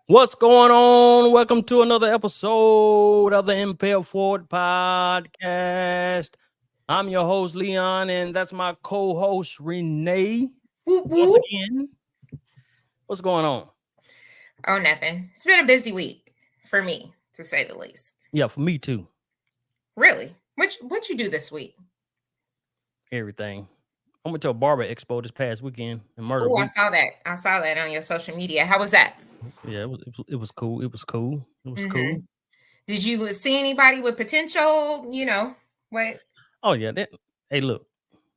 What's going on? Welcome to another episode of the Impel Forward Podcast. I'm your host, Leon, and that's my co-host, Renee. Whoop Once whoop. again, what's going on? Oh, nothing. It's been a busy week for me, to say the least. Yeah, for me too. Really? What you do this week? Everything. I went to a barber expo this past weekend in Myrtle Oh, I Beach. saw that. I saw that on your social media. How was that? Yeah, it was cool. It was cool. It was hmm cool. Did you see anybody with potential? What? Oh yeah. Hey, look.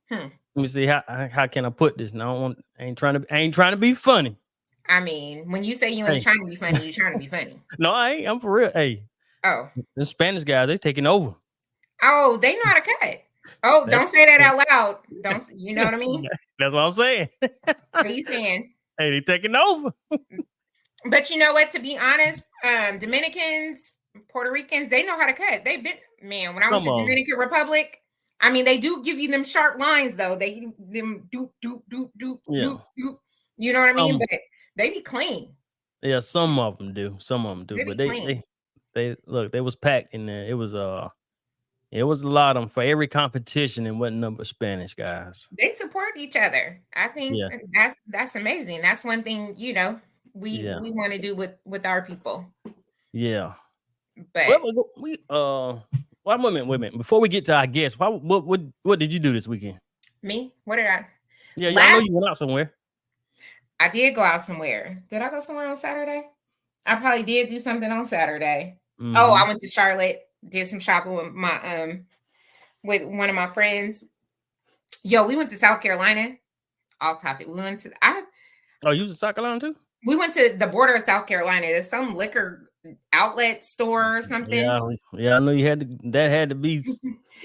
Hmm. Let me see how can I put this. Now I ain't trying to be funny. I mean, when you say you ain't Hey, trying to be funny, you trying to be funny. no, I ain't. I'm for real. Hey, Oh, the Spanish guys, they taking over. oh, they know how to cut. Oh, That's don't say that out loud. You know what I mean? that's what I'm saying. What are you saying? Hey, they taking over. But you know what? To be honest, Dominicans, Puerto Ricans, they know how to cut. They've been man. When I went Some to of them. Dominican Republic, I mean, they do give you them sharp lines though. They give them doop doop doop doop doop Yeah. doop. You know what I mean? Some But they be clean. yeah, some of them do. Some of them do. They But be they clean. they they look, they was packed in there. It was a lot of them for every competition and wasn't number Spanish guys. They support each other. I think Yeah. that's amazing. That's one thing Yeah. we want to do with our people. Yeah. But Well, wait a minute, wait a minute. Before we get to our guests, what did you do this weekend? me, what did I Yeah, yeah, I know last? you went out somewhere. I did go out somewhere. Did I go somewhere on Saturday? I probably did do something on Saturday. Oh, Mm-hmm. I went to Charlotte, did some shopping with one of my friends. Yo, we went to South Carolina. Off topic. Oh, you was in South Carolina too? We went to the border of South Carolina. There's some liquor outlet store or something. Yeah, yeah, I know you had to. That had to be.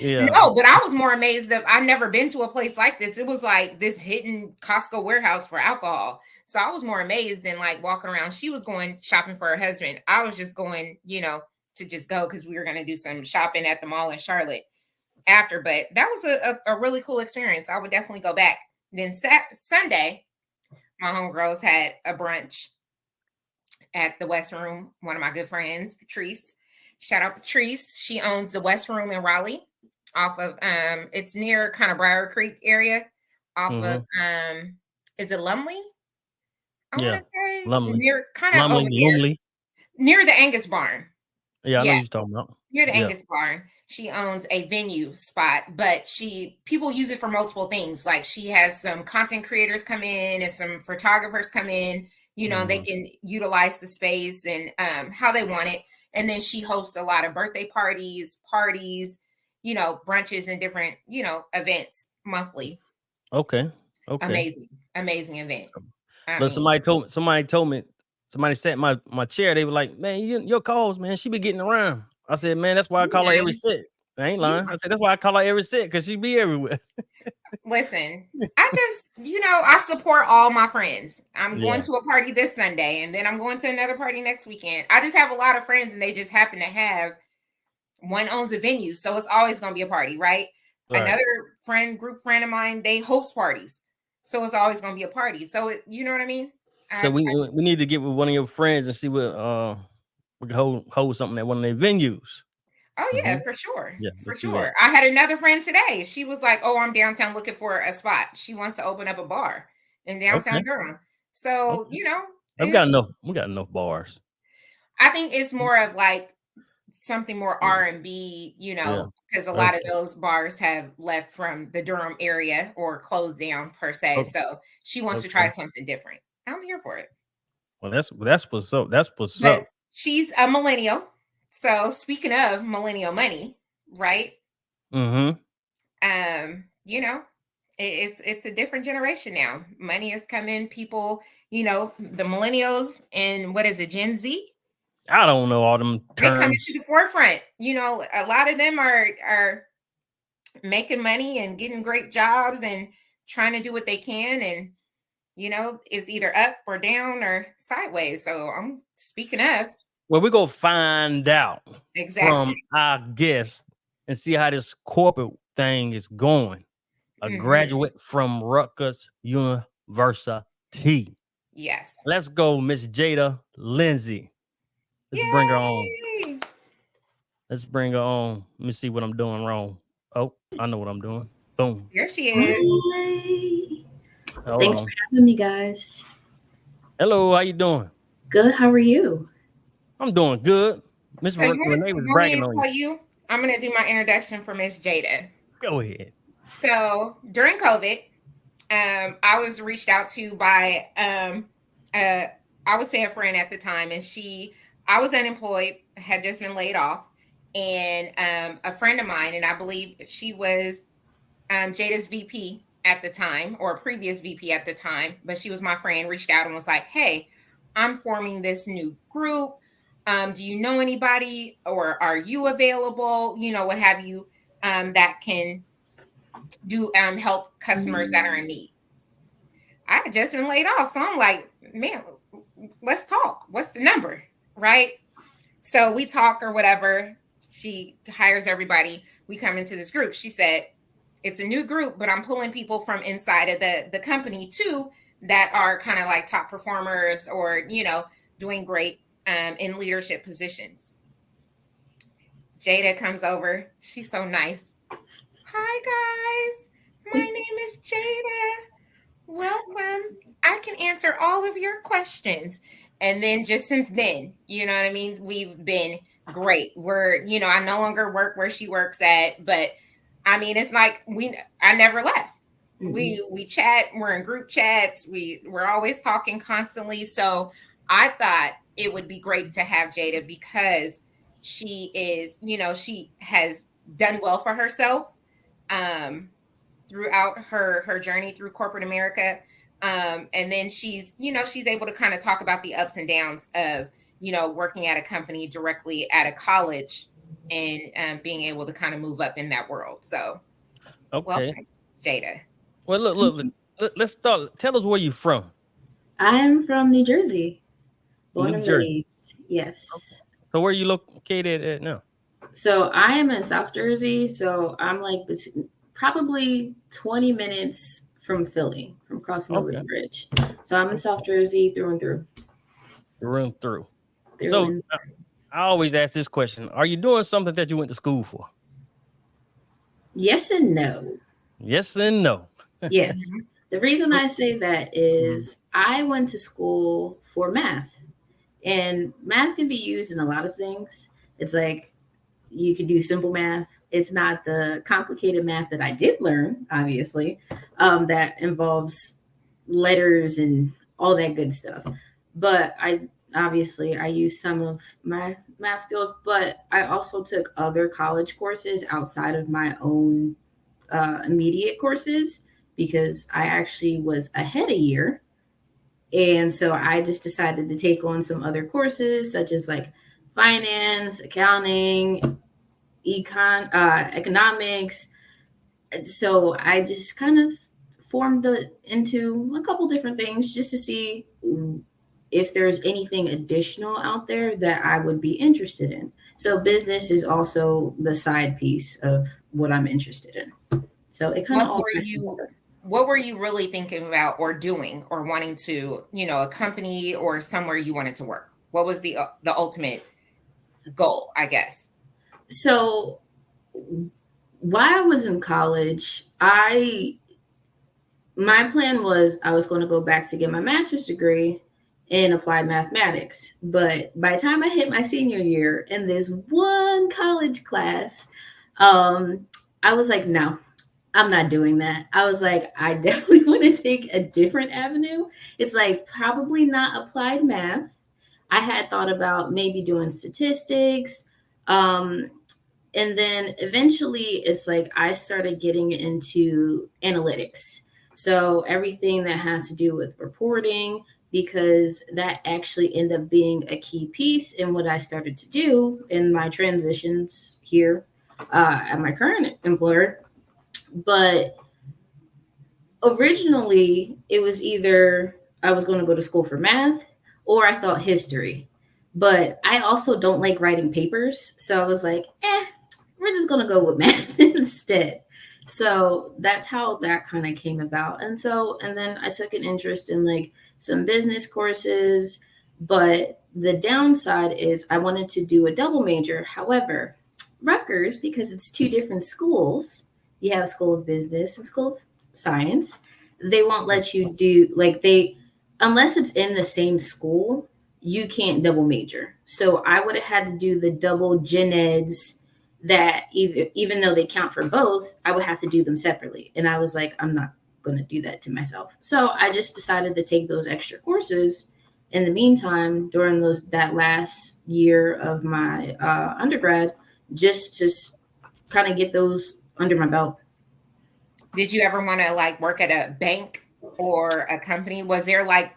Yeah. No, but I was more amazed that I've never been to a place like this. It was like this hidden Costco warehouse for alcohol. So I was more amazed than like walking around. She was going shopping for her husband. I was just going, to just go because we were going to do some shopping at the mall in Charlotte after. But that was a really cool experience. I would definitely go back. Then Sunday, my homegirls had a brunch at the West Room. One of my good friends, Patrice. Shout out Patrice. She owns the West Room in Raleigh off of it's near kind of Briar Creek area off Mm-hmm. of is it Lumley? I want Yeah. to say Lumley, near kind of over Lumley, there Lumley. near the Angus Barn. Yeah, I know Yeah, you're talking about. near the Yeah. Angus Barn. She owns a venue spot, but people use it for multiple things. Like she has some content creators come in and some photographers come in. They Mm-hmm. can utilize the space and how they want it. And then she hosts a lot of birthday parties, brunches and different, events monthly. Okay. Okay. Amazing, amazing event. I Look, mean, somebody sat my chair. They were like, "Man, your calls, man. She be getting around." I said, "Man, that's why I you call her every lying. set." I ain't You lying. I said that's why I call her every set because she be everywhere. Listen, I just, I support all my friends. I'm going Yeah. to a party this Sunday and then I'm going to another party next weekend. I just have a lot of friends and they just happen to have one owns a venue. So it's always going to be a party, right? All right. Another group friend of mine, they host parties. So it's always going to be a party. So, you know what I mean? So we need to get with one of your friends and see what we can hold something at one of their venues. Oh Mm-hmm. yeah, for sure. Yeah, For let's do that. sure. I had another friend today. She was like, "Oh, I'm downtown looking for a spot. She wants to open up a bar in downtown Okay. Durham." So, Okay. We it, got enough. We got enough bars. I think it's more of like something more R&B, Yeah. because a lot of Okay. those bars have left from the Durham area or closed down per se. Okay. So she wants to try Okay. something different. I'm here for it. Well, that's what's up. That's what's But up. she's a millennial. So speaking of millennial money, right? Mm-hmm. It's a different generation now. Money has come in. People, the millennials and what is it, Gen Z? I don't know all them They come into terms. the forefront. A lot of them are making money and getting great jobs and trying to do what they can, and is either up or down or sideways. So I'm speaking of Well, we're gonna find out from exactly. our guest and see how this corporate thing is going. A hmm graduate from Rutgers University. Yes. Let's go, Miss Jada Lindsay. Let's bring her on. Yay! Let's bring her on. Let me see what I'm doing wrong. Oh, I know what I'm doing. Boom. Here she is. Hi. Hold Thanks on. for having me, guys. Hello, how you doing? Good. How are you? I'm doing good. Miss So you Renee was want me bragging to on you. tell you? I'm going to do my introduction for Miss Jada. Go ahead. So during COVID, I was reached out to by I would say a friend at the time, and I was unemployed, had just been laid off, and a friend of mine, and I believe she was Jada's VP at the time, or a previous VP at the time, but she was my friend, reached out and was like, "Hey, I'm forming this new group. Do you know anybody, or are you available? What have you, that can do help customers that are in need." I had just been laid off, so I'm like, "Man, let's talk. What's the number?" Right? So we talk or whatever. She hires everybody. We come into this group. She said, "It's a new group, but I'm pulling people from inside of the company too, that are kind of like top performers, or doing great in leadership positions." Jada comes over. She's so nice. "Hi guys, my name is Jada. Welcome. I can answer all of your questions." And then just since then, you know what I mean? We've been great. I no longer work where she works at, but I mean, it's like I never left. Mhm. We chat, we're in group chats, we're always talking constantly. So I thought it would be great to have Jada, because she is, she has done well for herself throughout her journey through corporate America. And then she's able to kind of talk about the ups and downs of, working at a company directly at a college, and being able to kind of move up in that world. So Okay. welcome, Jada. Well, look. Let's start. Tell us where you're from. I'm from New Jersey, born New and Jersey. raised. Yes. So where are you located at now? So I am in South Jersey. So I'm like probably 20 minutes from Philly, from crossing over the Okay. bridge. So I'm in South Jersey through and through. Through. Through So and I always ask this question: are you doing something that you went to school for? yes and no. Yes and no. Yes. Mhm. The reason I say that is I went to school for math. And math can be used in a lot of things. It's like you could do simple math. It's not the complicated math that I did learn, obviously, that involves letters and all that good stuff. But I used some of my math skills, but I also took other college courses outside of my own immediate courses, because I actually was ahead a year, and so I just decided to take on some other courses, such as like finance, accounting, economics. So I just kind of formed into a couple different things, just to see if there's anything additional out there that I would be interested in. So business is also the side piece of what I'm interested in. So it kind of What all were ties you together. what were you really thinking about, or doing, or wanting to, a company or somewhere you wanted to work? What was the ultimate goal, I guess? So while I was in college, my plan was I was going to go back to get my master's degree in applied mathematics. But by the time I hit my senior year in this one college class, I was like, no, I'm not doing that. I was like, I definitely want to take a different avenue. It's like probably not applied math. I had thought about maybe doing statistics. Um, and then eventually it's like I started getting into analytics. So everything that has to do with reporting, because that actually ended up being a key piece in what I started to do in my transitions here at my current employer. But originally it was either I was going to go to school for math, or I thought history. But I also don't like writing papers. So I was like, we're just going to go with math instead. So that's how that kind of came about. And then I took an interest in like some business courses, but the downside is I wanted to do a double major. However, Rutgers, because it's two different schools, you have School of Business and School of Science, they won't let you do like they unless it's in the same school, you can't double major. So I would have had to do the double gen eds that even though they count for both, I would have to do them separately. And I was like, I'm not going to do that to myself. So I just decided to take those extra courses in the meantime during that last year of my undergrad, just to kind of get those under my belt. Did you ever want to like work at a bank or a company? Was there like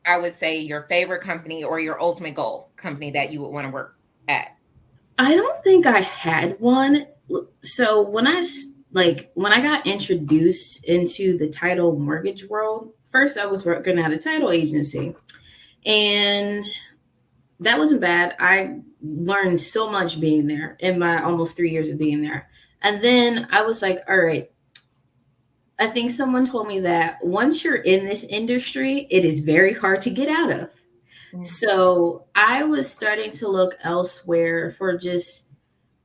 I would say your favorite company or your ultimate goal company that you would want to work at? I don't think I had one. So when I got introduced into the title mortgage world, first I was working at a title agency, and that wasn't bad. I learned so much being there in my almost 3 years of being there. And then I was like, all right, I think someone told me that once you're in this industry, it is very hard to get out of. So I was starting to look elsewhere for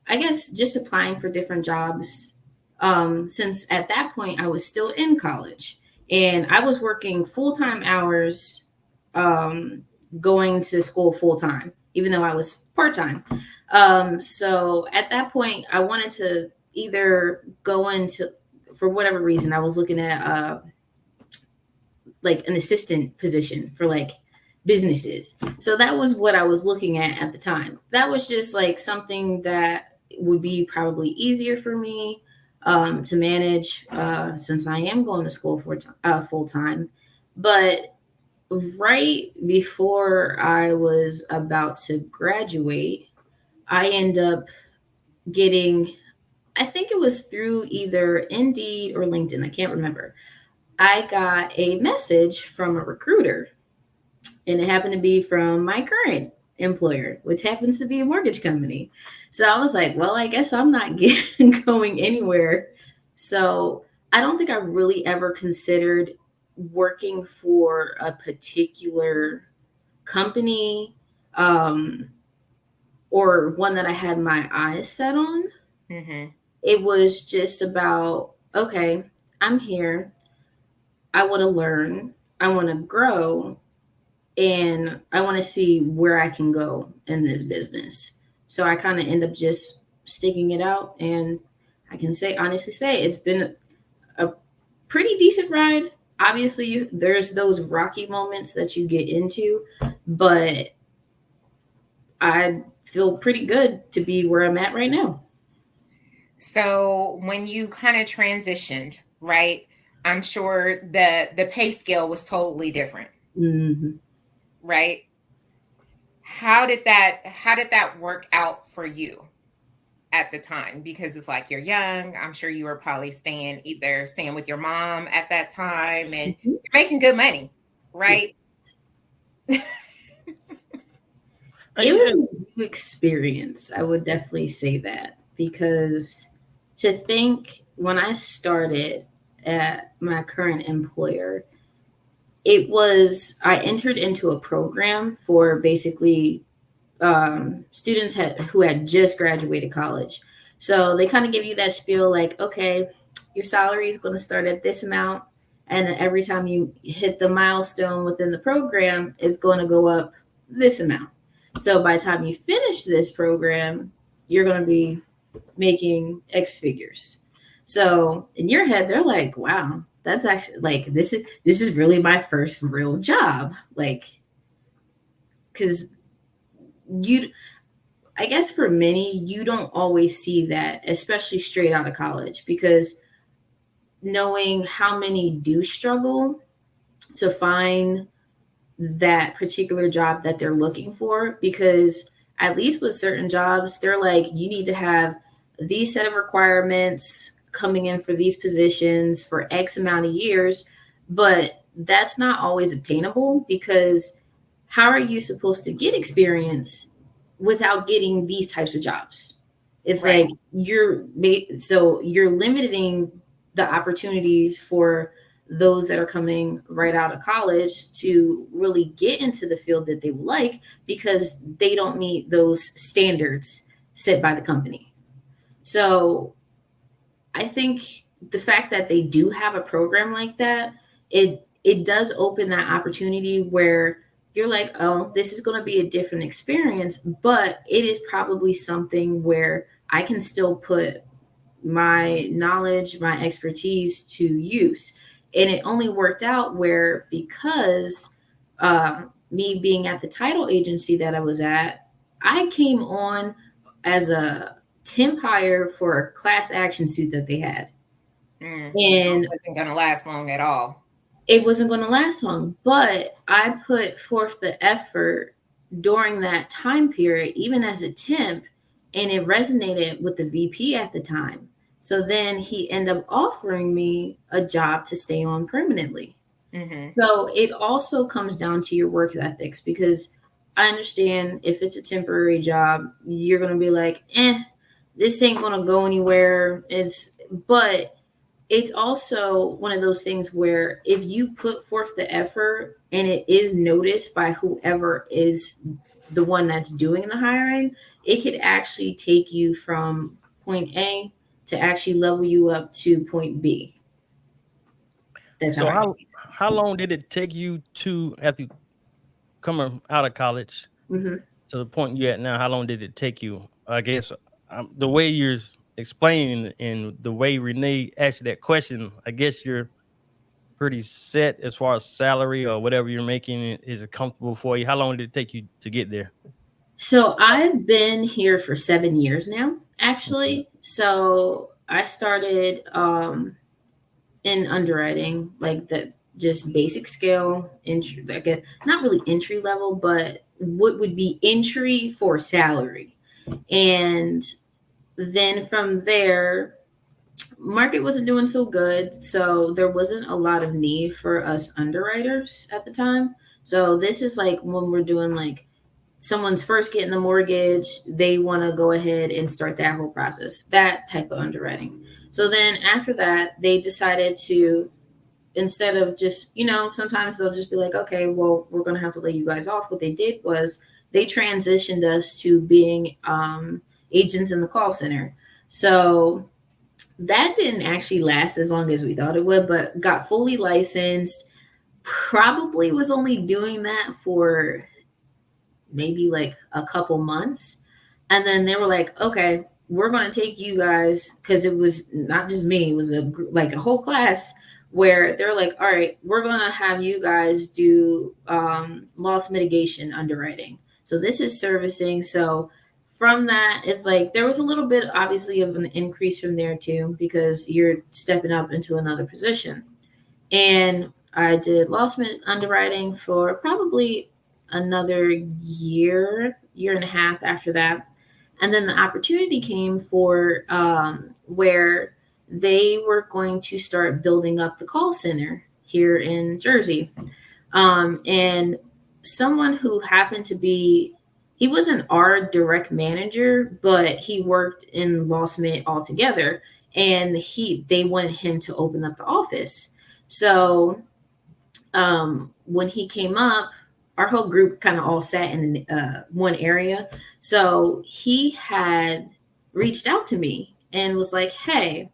I guess, just applying for different jobs. Since at that point I was still in college and I was working full-time hours, going to school full-time, even though I was part-time. So at that point I wanted to either go into, for whatever reason, I was looking at like an assistant position for like businesses. So that was what I was looking at the time. That was just like something that would be probably easier for me to manage since I am going to school for full time. But right before I was about to graduate, I end up getting, I think it was through either Indeed or LinkedIn, I can't remember. I got a message from a recruiter, and it happened to be from my current employer, which happens to be a mortgage company. So I was like, well, I guess I'm not going anywhere. So I don't think I really ever considered working for a particular company, or one that I had my eyes set on. Mm-hmm. It was just about, okay, I'm here. I want to learn. I want to grow. And I want to see where I can go in this business. So I kind of end up just sticking it out. And I can honestly say it's been a pretty decent ride. Obviously, there's those rocky moments that you get into, but I feel pretty good to be where I'm at right now. So when you kind of transitioned, right? I'm sure the pay scale was totally different. Mm-hmm. Right? How did that work out for you at the time? Because it's like you're young. I'm sure you were probably staying with your mom at that time, and Mm-hmm. you're making good money, right? It was a new experience. I would definitely say that, because to think when I started at my current employer, I entered into a program for basically students who had just graduated college. So they kind of give you that spiel like, okay, your salary is going to start at this amount. And every time you hit the milestone within the program, it's going to go up this amount. So by the time you finish this program, you're going to be making X figures. So in your head, they're like, wow, that's actually like, this is really my first real job. Like, because I guess for many, you don't always see that, especially straight out of college, because knowing how many do struggle to find that particular job that they're looking for, because at least with certain jobs, they're like, you need to have these set of requirements coming in for these positions for X amount of years, but that's not always obtainable, because how are you supposed to get experience without getting these types of jobs? It's Right. like you're limiting the opportunities for those that are coming right out of college to really get into the field that they would like because they don't meet those standards set by the company. So I think the fact that they do have a program like that, it does open that opportunity where you're like, oh, this is going to be a different experience, but it is probably something where I can still put my knowledge, my expertise to use. And it only worked out where because me being at the title agency that I was at, I came on as a temp hire for a class action suit that they had. So And it wasn't going to last long at all. it wasn't going to last long, but I put forth the effort during that time period, even as a temp, and it resonated with the VP at the time. So then he ended up offering me a job to stay on permanently. Mm-hmm. So it also comes down to your work ethics, because I understand if it's a temporary job, you're going to be like, this ain't going to go anywhere. But it's also one of those things where if you put forth the effort and it is noticed by whoever is the one that's doing the hiring, it could actually take you from point A to actually level you up to point B. That's So how how long did it take you to, after coming out of college, mm-hmm. to the point you're at now? How long did it take you? I guess the way you're explaining and the way Renee asked you that question, I guess you're pretty set as far as salary or whatever you're making. Is it comfortable for you? How long did it take you to get there? So I've been here for 7 years now, actually. Okay. So I started in underwriting, like the just basic scale entry, like not really entry level, but what would be entry for salary. And then from there, market wasn't doing so good, so there wasn't a lot of need for us underwriters at the time. So this is like when we're doing like someone's first getting the mortgage, they want to go ahead and start that whole process, that type of underwriting. So then after that, they decided to, instead of just, sometimes they'll just be like, okay, well, we're going to have to lay you guys off. What they did was they transitioned us to being agents in the call center. So that didn't actually last as long as we thought it would, but got fully licensed. Probably was only doing that for maybe like a couple months. And then they were like, okay, we're going to take you guys, because it was not just me, it was like a whole class, where they're like, all right, we're going to have you guys do loss mitigation underwriting. So this is servicing. So from that, it's like there was a little bit obviously of an increase from there too, because you're stepping up into another position. And I did loss underwriting for probably another year and a half after that. And then the opportunity came for where they were going to start building up the call center here in Jersey. And someone who happened to be, he wasn't our direct manager, but he worked in loss mit altogether. And they wanted him to open up the office. So when he came up, our whole group kind of all sat in one area. So he had reached out to me and was like, hey,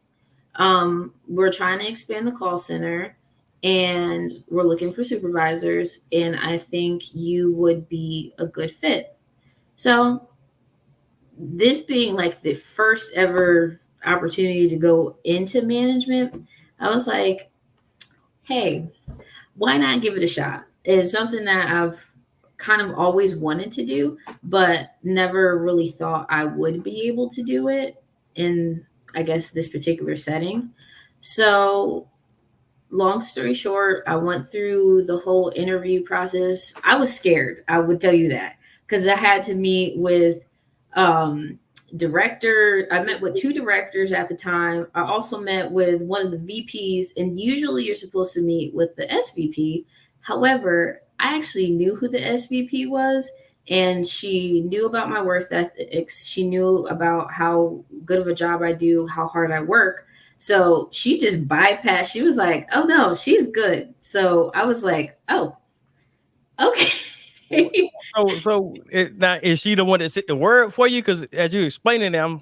we're trying to expand the call center and we're looking for supervisors. And I think you would be a good fit. So this being like the first ever opportunity to go into management, I was like, hey, why not give it a shot? It's something that I've kind of always wanted to do, but never really thought I would be able to do it in, I guess, this particular setting. So long story short, I went through the whole interview process. I was scared, I would tell you that, because I had to meet with director. I met with 2 directors at the time. I also met with one of the VPs, and usually you're supposed to meet with the SVP. However, I actually knew who the SVP was, and she knew about my work ethics. She knew about how good of a job I do, how hard I work. So she just bypassed. She was like, "Oh no, she's good." So I was like, "Oh, okay." Now is she the one that set the word for you? Because as you explaining it,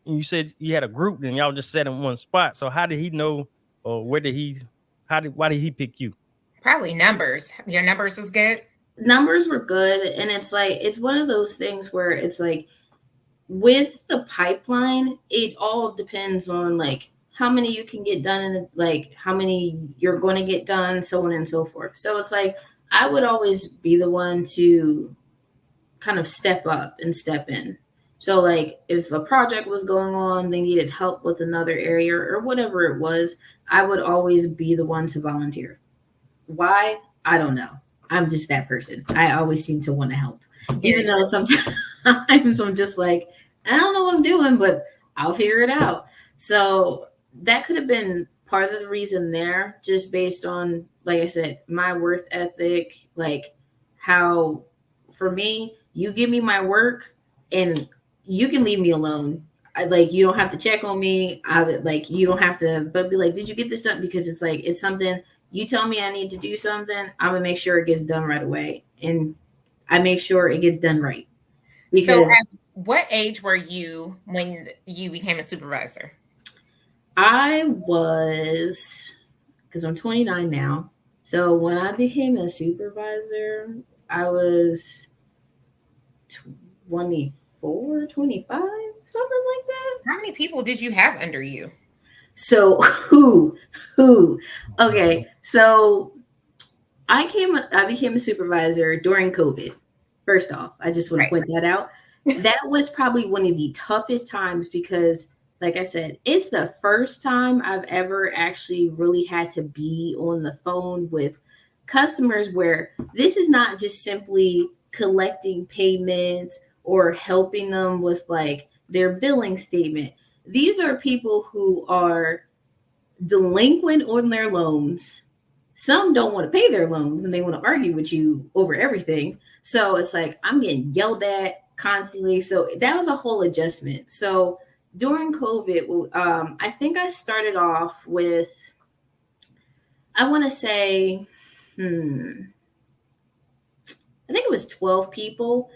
you said you had a group and y'all just sat in one spot. So how did he know, or why did he pick you? Probably numbers. Your numbers was good. Numbers were good, and it's like it's one of those things where it's like with the pipeline, it all depends on like how many you can get done and like how many you're going to get done, so on and so forth. So it's like I would always be the one to kind of step up and step in. So like if a project was going on, they needed help with another area or whatever it was, I would always be the one to volunteer. Why? I don't know. I'm just that person. I always seem to want to help. Even though sometimes I'm just like, I don't know what I'm doing, but I'll figure it out. So that could have been part of the reason there, just based on, like I said, my worth ethic, like how for me, you give me my work and you can leave me alone. Like you don't have to check on me. Like you don't have to, but be like, did you get this done? Because it's like it's something you tell me I need to do something, I'm gonna make sure it gets done right away, and I make sure it gets done right. So, Because at what age were you when you became a supervisor? I was, because I'm 29 now. So when I became a supervisor, I was 24, 25, something like that. How many people did you have under you? So who? Okay, so I became a supervisor during COVID. First off, I just want to point that out. That was probably one of the toughest times because, like I said, it's the first time I've ever actually really had to be on the phone with customers where this is not just simply collecting payments or helping them with like their billing statement. These are people who are delinquent on their loans. Some don't want to pay their loans and they want to argue with you over everything. So it's like I'm getting yelled at constantly. So that was a whole adjustment. So during COVID, I think I started off with, I want to say, I think it was 12 people,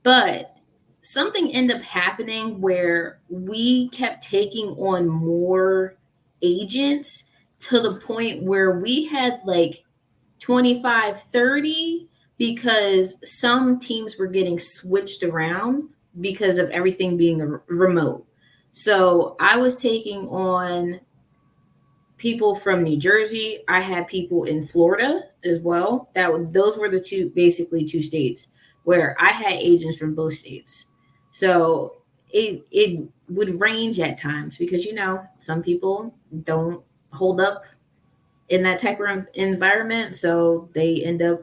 but something ended up happening where we kept taking on more agents to the point where we had like 25, 30 because some teams were getting switched around because of everything being remote. So I was taking on people from New Jersey. I had people in Florida as well. Those were the basically two states where I had agents from both states. So it would range at times because some people don't hold up in that type of environment, so they end up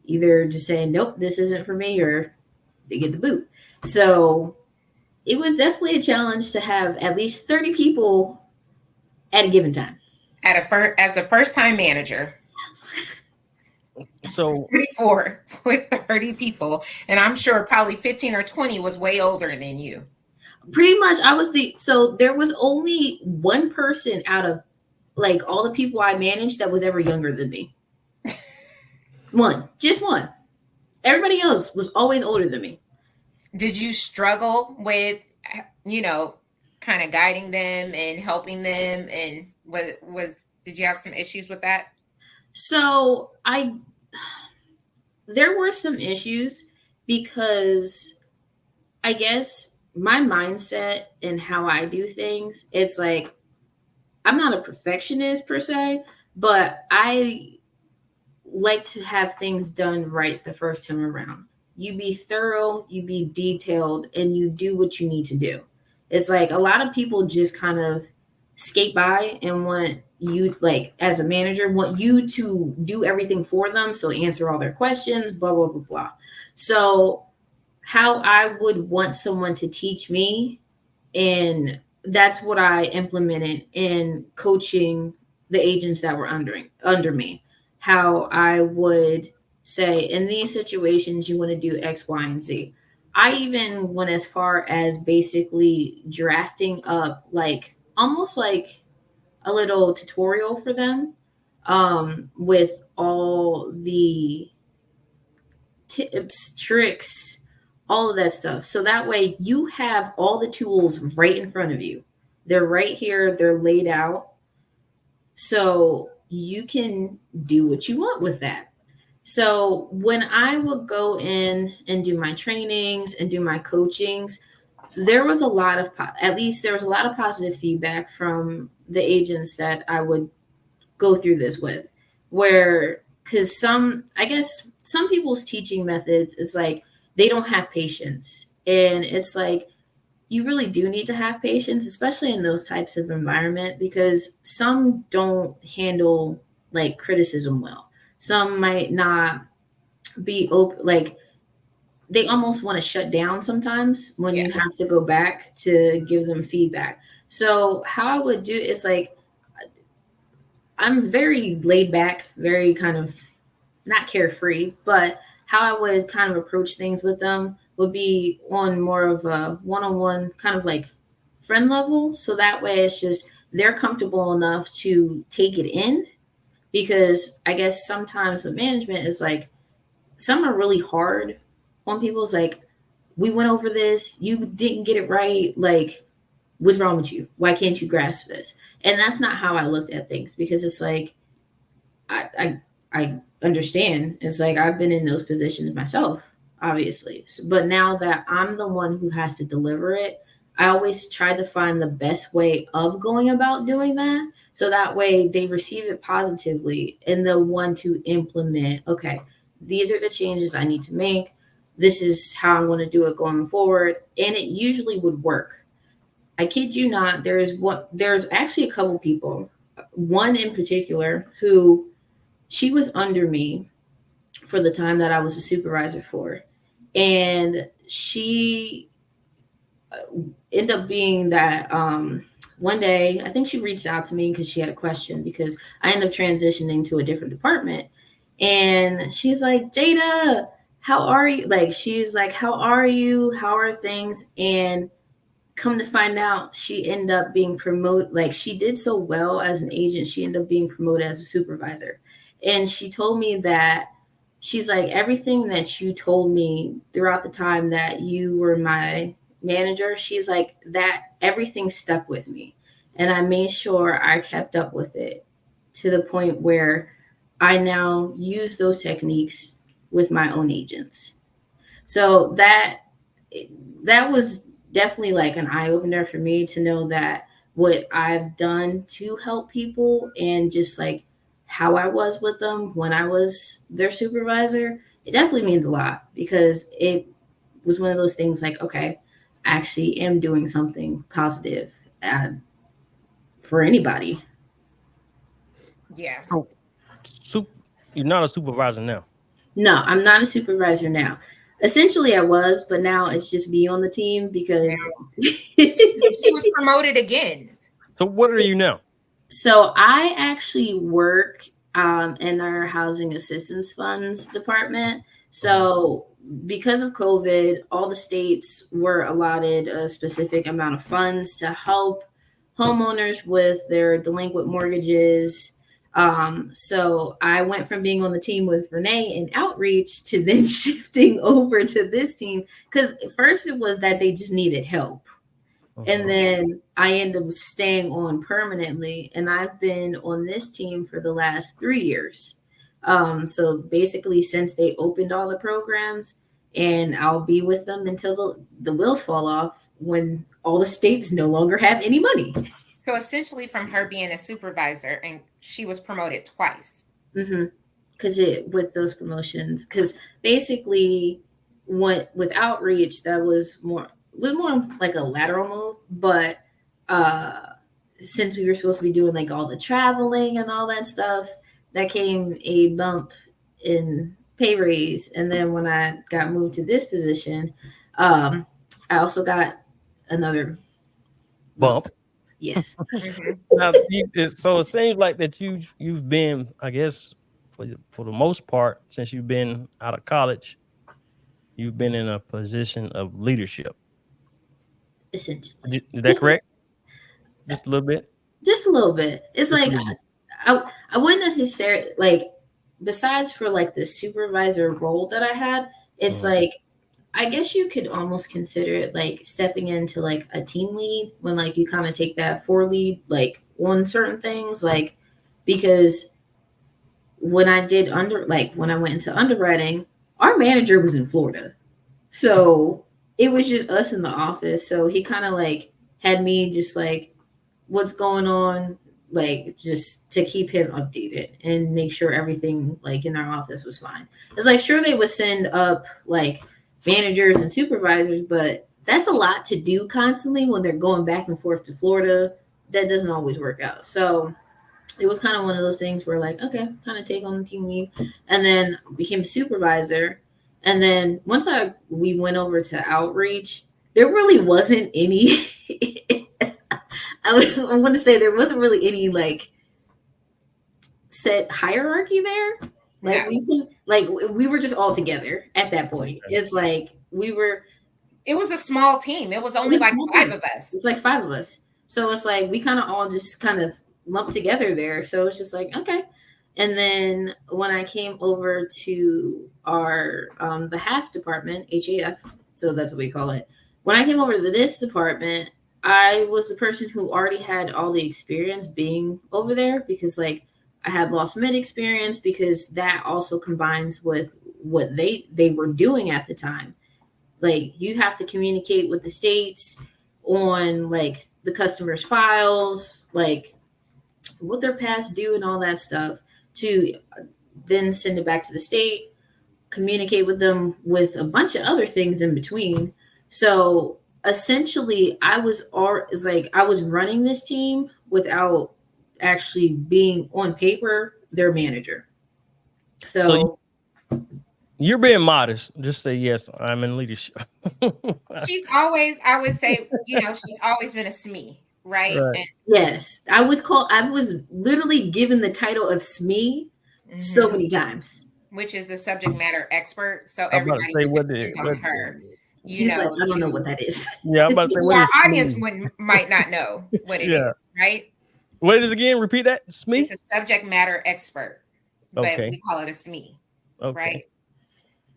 either just saying nope, this isn't for me, or they get the boot. So it was definitely a challenge to have at least 30 people at a given time. As a first time manager. So 34 with 30 people, and I'm sure probably 15 or 20 was way older than you. Pretty much, so there was only one person out of like all the people I managed that was ever younger than me. Just one. Everybody else was always older than me. Did you struggle with, kind of guiding them and helping them? And did you have some issues with that? So there were some issues because I guess my mindset and how I do things, it's like, I'm not a perfectionist per se, but I like to have things done right the first time around. You be thorough, you be detailed, and you do what you need to do. It's like a lot of people just kind of skate by and want you, like as a manager, want you to do everything for them. So answer all their questions, blah, blah, blah, blah. So how I would want someone to teach me, and that's what I implemented in coaching the agents that were under me. How I would say in these situations you want to do X, Y, and Z. I even went as far as basically drafting up like almost like a little tutorial for them, with all the tips, tricks, all of that stuff. So that way you have all the tools right in front of you. They're right here, they're laid out. So you can do what you want with that. So when I would go in and do my trainings and do my coachings, there was a lot of, at least there was a lot of positive feedback from the agents that I would go through this with, where, because I guess some people's teaching methods, it's like they don't have patience. And it's like, you really do need to have patience, especially in those types of environment, because some don't handle like criticism well. Some might not be open, like they almost want to shut down sometimes when Yeah. you have to go back to give them feedback. So how I would do is like, I'm very laid back, very kind of not carefree, but how I would kind of approach things with them would be on more of a one-on-one kind of like friend level. So that way it's just they're comfortable enough to take it in, because I guess sometimes with management is like some are really hard on people. It's like, we went over this, you didn't get it right. Like, what's wrong with you? Why can't you grasp this? And that's not how I looked at things, because it's like, I understand. It's like I've been in those positions myself, obviously. So, but now that I'm the one who has to deliver it, I always try to find the best way of going about doing that. So that way they receive it positively and they'll want to implement, okay, these are the changes I need to make. This is how I'm going to do it going forward. And it usually would work. I kid you not, there's actually a couple people, one in particular who she was under me for the time that I was a supervisor for. And she ended up being that one day, I think she reached out to me because she had a question, because I ended up transitioning to a different department. And she's like, Jada, how are you? Like, she's like, how are you? How are things? And come to find out, she ended up being promoted. Like, she did so well as an agent, she ended up being promoted as a supervisor. And she told me that she's like, everything that you told me throughout the time that you were my manager, she's like, that everything stuck with me. And I made sure I kept up with it to the point where I now use those techniques with my own agents. So that was definitely like an eye opener for me to know that what I've done to help people and just like how I was with them when I was their supervisor, it definitely means a lot, because it was one of those things like, okay, I actually am doing something positive for anybody. Yeah. So, you're not a supervisor now. No, I'm not a supervisor now. Essentially, I was, but now it's just me on the team because. She was promoted again. So what are you now? So I actually work in our housing assistance funds department. So because of COVID, all the states were allotted a specific amount of funds to help homeowners with their delinquent mortgages. So I went from being on the team with Renee in outreach to then shifting over to this team, because first it was that they just needed help. And then I ended up staying on permanently, and I've been on this team for the last 3 years. So basically, since they opened all the programs, and I'll be with them until the wheels fall off when all the states no longer have any money. So essentially, from her being a supervisor, and she was promoted twice. Because with those promotions, because basically, with outreach, that was more like a lateral move, but since we were supposed to be doing like all the traveling and all that stuff, that came a bump in pay raise. And then when I got moved to this position, I also got another Bump. Yes. Now, so it seems like that you've been, I guess, for the most part, since you've been out of college, you've been in a position of leadership. essentially. Is that Just correct? Just a little bit. just a little bit. It's Just a like little bit. I wouldn't necessarily like besides for like the supervisor role that I had, it's Mhm. like I guess you could almost consider it like stepping into like a team lead when like you kind of take that for lead like on certain things like because when I did when I went into underwriting, our manager was in Florida. So it was just us in the office. So he kind of like had me just like what's going on, like just to keep him updated and make sure everything like in our office was fine. It's like sure they would send up like managers and supervisors, but that's a lot to do constantly when they're going back and forth to Florida. That doesn't always work out. So it was kind of one of those things where like okay kind of take on the team lead and then became supervisor and then once we went over to outreach there really wasn't any I'm going to say there wasn't really any like set hierarchy there No, like we were just all together at that point Okay. it's like we were it was a small team. It was it only was like small five team. of us. It's like five of us. So it's like we kind of all just kind of lumped together there. So it's just like, okay. And then when I came over to our the HAF department, HAF, so that's what we call it. When I came over to this department, I was the person who already had all the experience being over there because like I had lost mid experience because that also combines with what they were doing at the time like you have to communicate with the states on like the customer's files like what they're past due and all that stuff to then send it back to the state communicate with them with a bunch of other things in between so essentially I was running this team without actually being on paper their manager So so you're being modest. Just say yes. I'm in leadership. She's always, I would say, she's always been a SME, right? Right. yes, I was literally given the title of SME so And many times. which is a subject matter expert. So I'm about to everybody say would what the depend on what. her, He's like, I don't know what to that is. Yeah, I'm about to say what our is audience SME? might not know what it Yeah. is, right? What is it again? Repeat that. SME. It's a subject matter expert, but Okay. we call it a SME, Okay. right?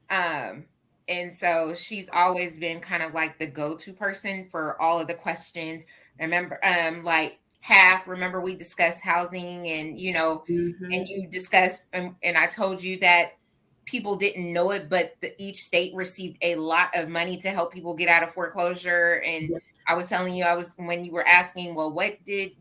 Um, and so she's always been kind of like the go-to person for all of the questions. Remember, like remember we discussed housing and and Mhm. you discussed and I told you that people didn't know it, but each state received a lot of money to help people get out of foreclosure. And Yep. I was telling you, when you were asking, well, what did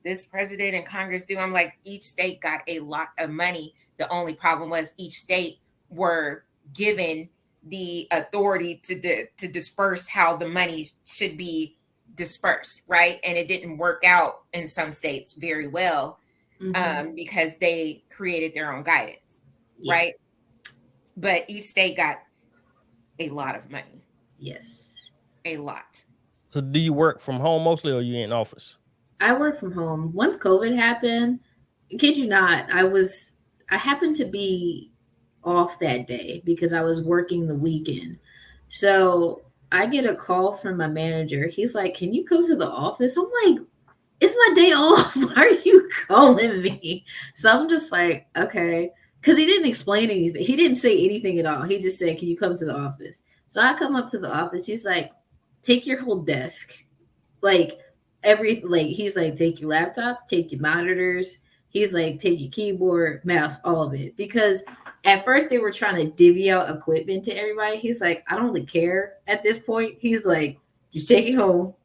this president and Congress do? I'm like, each state got a lot of money. The only problem was each state were given the authority to disperse how the money should be dispersed, right? And it didn't work out in some states very well Mhm. because they created their own guidance, Yeah. right? But each state got a lot of money, Yes. a lot. So do you work from home mostly, or you in office? I work from home. Once COVID happened, kid you not, I happened to be off that day because I was working the weekend. So I get a call from my manager. He's like, "Can you come to the office?" I'm like, "It's my day off. Why are you calling me?" So I'm just like, "Okay." Because he didn't explain anything. He didn't say anything at all. He just said, "Can you come to the office?" So I come up to the office. He's like, "Take your whole desk." Like he's like, take your laptop, take your monitors. He's like, take your keyboard, mouse, all of it. Because at first they were trying to divvy out equipment to everybody. He's like, I don't really care at this point. He's like, just take it home.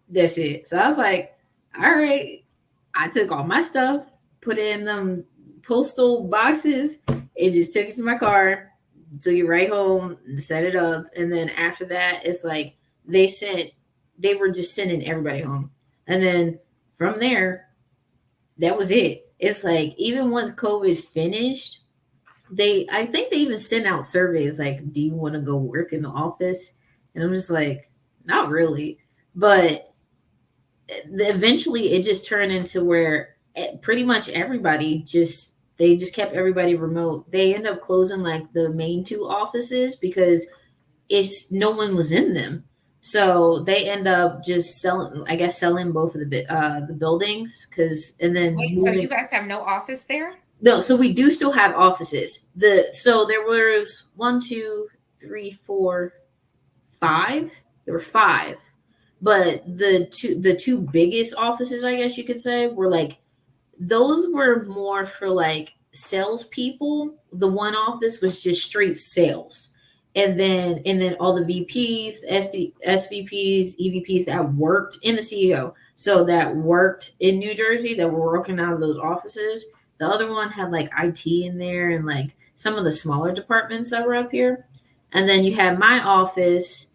That's it. So I was like, all right. I took all my stuff, put it in them postal boxes, and just took it to my car, took it right home, set it up. And then after that, it's like they were just sending everybody home. And then from there, that was it. It's like even once COVID finished, I think they even sent out surveys like, do you want to go work in the office? And I'm just like, not really. But eventually it just turned into where pretty much everybody just They just kept everybody remote. They end up closing like the main two offices because it's no one was in them. So they end up just selling, I guess, selling both of the buildings because, and then Wait, so you moving. guys have no office there? No, so we do still have offices. So there was one, two, three, four, five. There were five, but the two biggest offices, I guess you could say, were like those were more for like salespeople. The one office was just straight sales. And then all the VPs, SVPs, EVPs that worked in the CEO. So that worked in New Jersey that were working out of those offices. The other one had like IT in there and like some of the smaller departments that were up here. And then you had my office,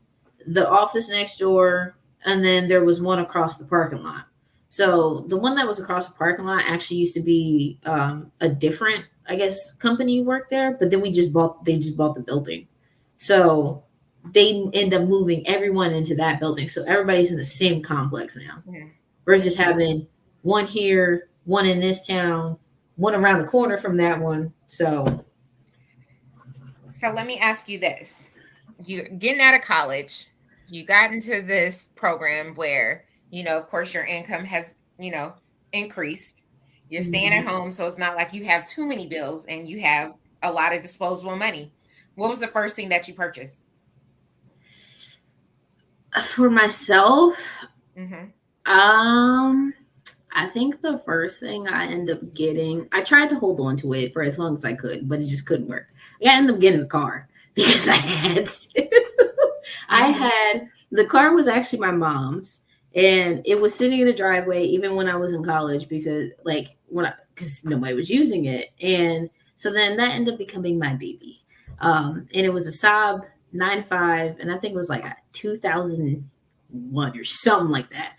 the office next door, and then there was one across the parking lot. So the one that was across the parking lot actually used to be a different, I guess, company worked there. But then they just bought the building, so they end up moving everyone into that building. So everybody's in the same complex now, versus having one here, one in this town, one around the corner from that one. So let me ask you this: you're getting out of college, you got into this program where, of course, your income has, increased. You're staying at home, so it's not like you have too many bills and you have a lot of disposable money. What was the first thing that you purchased? For myself, Mm-hmm. I think the first thing I ended up getting, I tried to hold on to it for as long as I could, but it just couldn't work. I ended up getting a car because I had to. I had, the car was actually my mom's, and it was sitting in the driveway even when I was in college because because nobody was using it. And so then that ended up becoming my baby. And it was a Saab 9.5, and I think it was like a 2001 or something like that.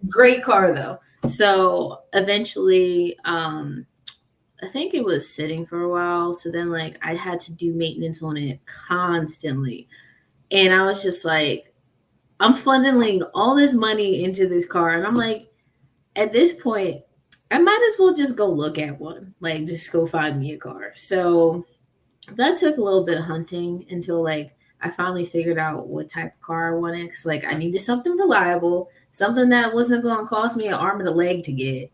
Great car though. So eventually, I think it was sitting for a while. So then, like, I had to do maintenance on it constantly. And I was just like, I'm funneling all this money into this car. And I'm like, at this point, I might as well just go look at one, like, just go find me a car. So that took a little bit of hunting until, like, I finally figured out what type of car I wanted. Cause, like, I needed something reliable, something that wasn't going to cost me an arm and a leg to get.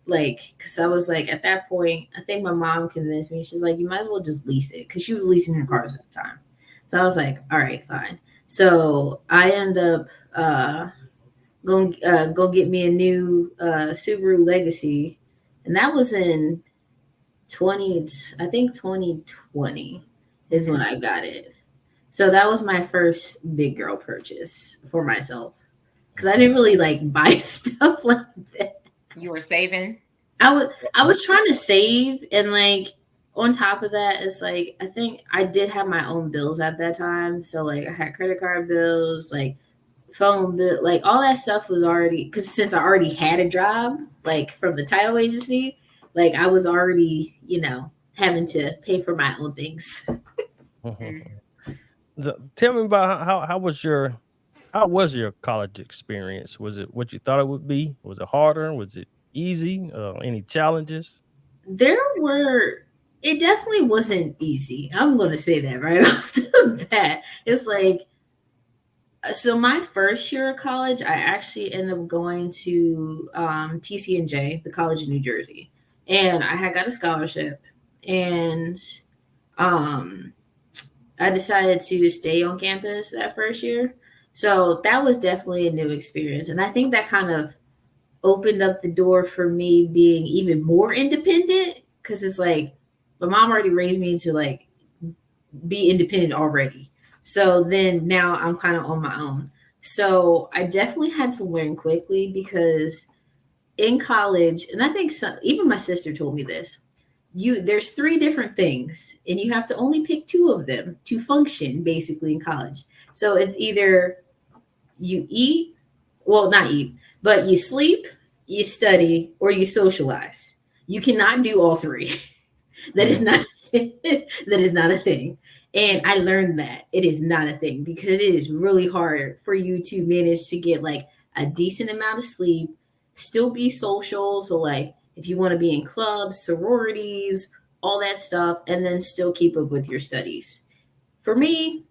Like, because I was like, at that point, I think my mom convinced me. She's like, you might as well just lease it. Because she was leasing her cars at the time. So I was like, all right, fine. So I end up going go get me a new Subaru Legacy. And that was in 2020 is when I got it. So that was my first big girl purchase for myself. Because I didn't really like buy stuff like that. You were saving? I was trying to save, and like on top of that, it's like I think I did have my own bills at that time. So like I had credit card bills, like phone bill, like all that stuff was already, because since I already had a job, like from the title agency, like I was already, having to pay for my own things. So tell me about how was your college experience? Was it what you thought it would be? Was it harder? Was it easy? Any challenges? It definitely wasn't easy. I'm going to say that right off the bat. It's like, so my first year of college, I actually ended up going to TCNJ, the College of New Jersey, and I had got a scholarship, and I decided to stay on campus that first year. So that was definitely a new experience, and I think that kind of opened up the door for me being even more independent, because it's like my mom already raised me to like be independent already. So then now I'm kind of on my own. So I definitely had to learn quickly, because in college, and I think even my sister told me this, there's three different things and you have to only pick two of them to function basically in college. So it's either you eat, well, not eat, but you sleep, you study, or you socialize. You cannot do all three. That is not that is not a thing. And I learned that it is not a thing, because it is really hard for you to manage to get like a decent amount of sleep, still be social. So like if you want to be in clubs, sororities, all that stuff, and then still keep up with your studies. For me,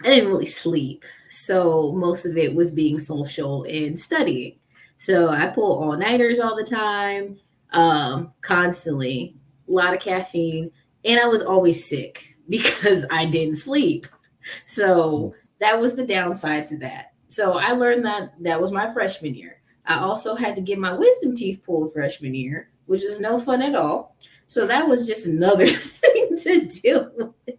I didn't really sleep. So most of it was being social and studying. So I pull all nighters all the time, constantly, a lot of caffeine, and I was always sick because I didn't sleep. So that was the downside to that. So I learned that that was my freshman year. I also had to get my wisdom teeth pulled freshman year, which was no fun at all. So that was just another thing to deal with.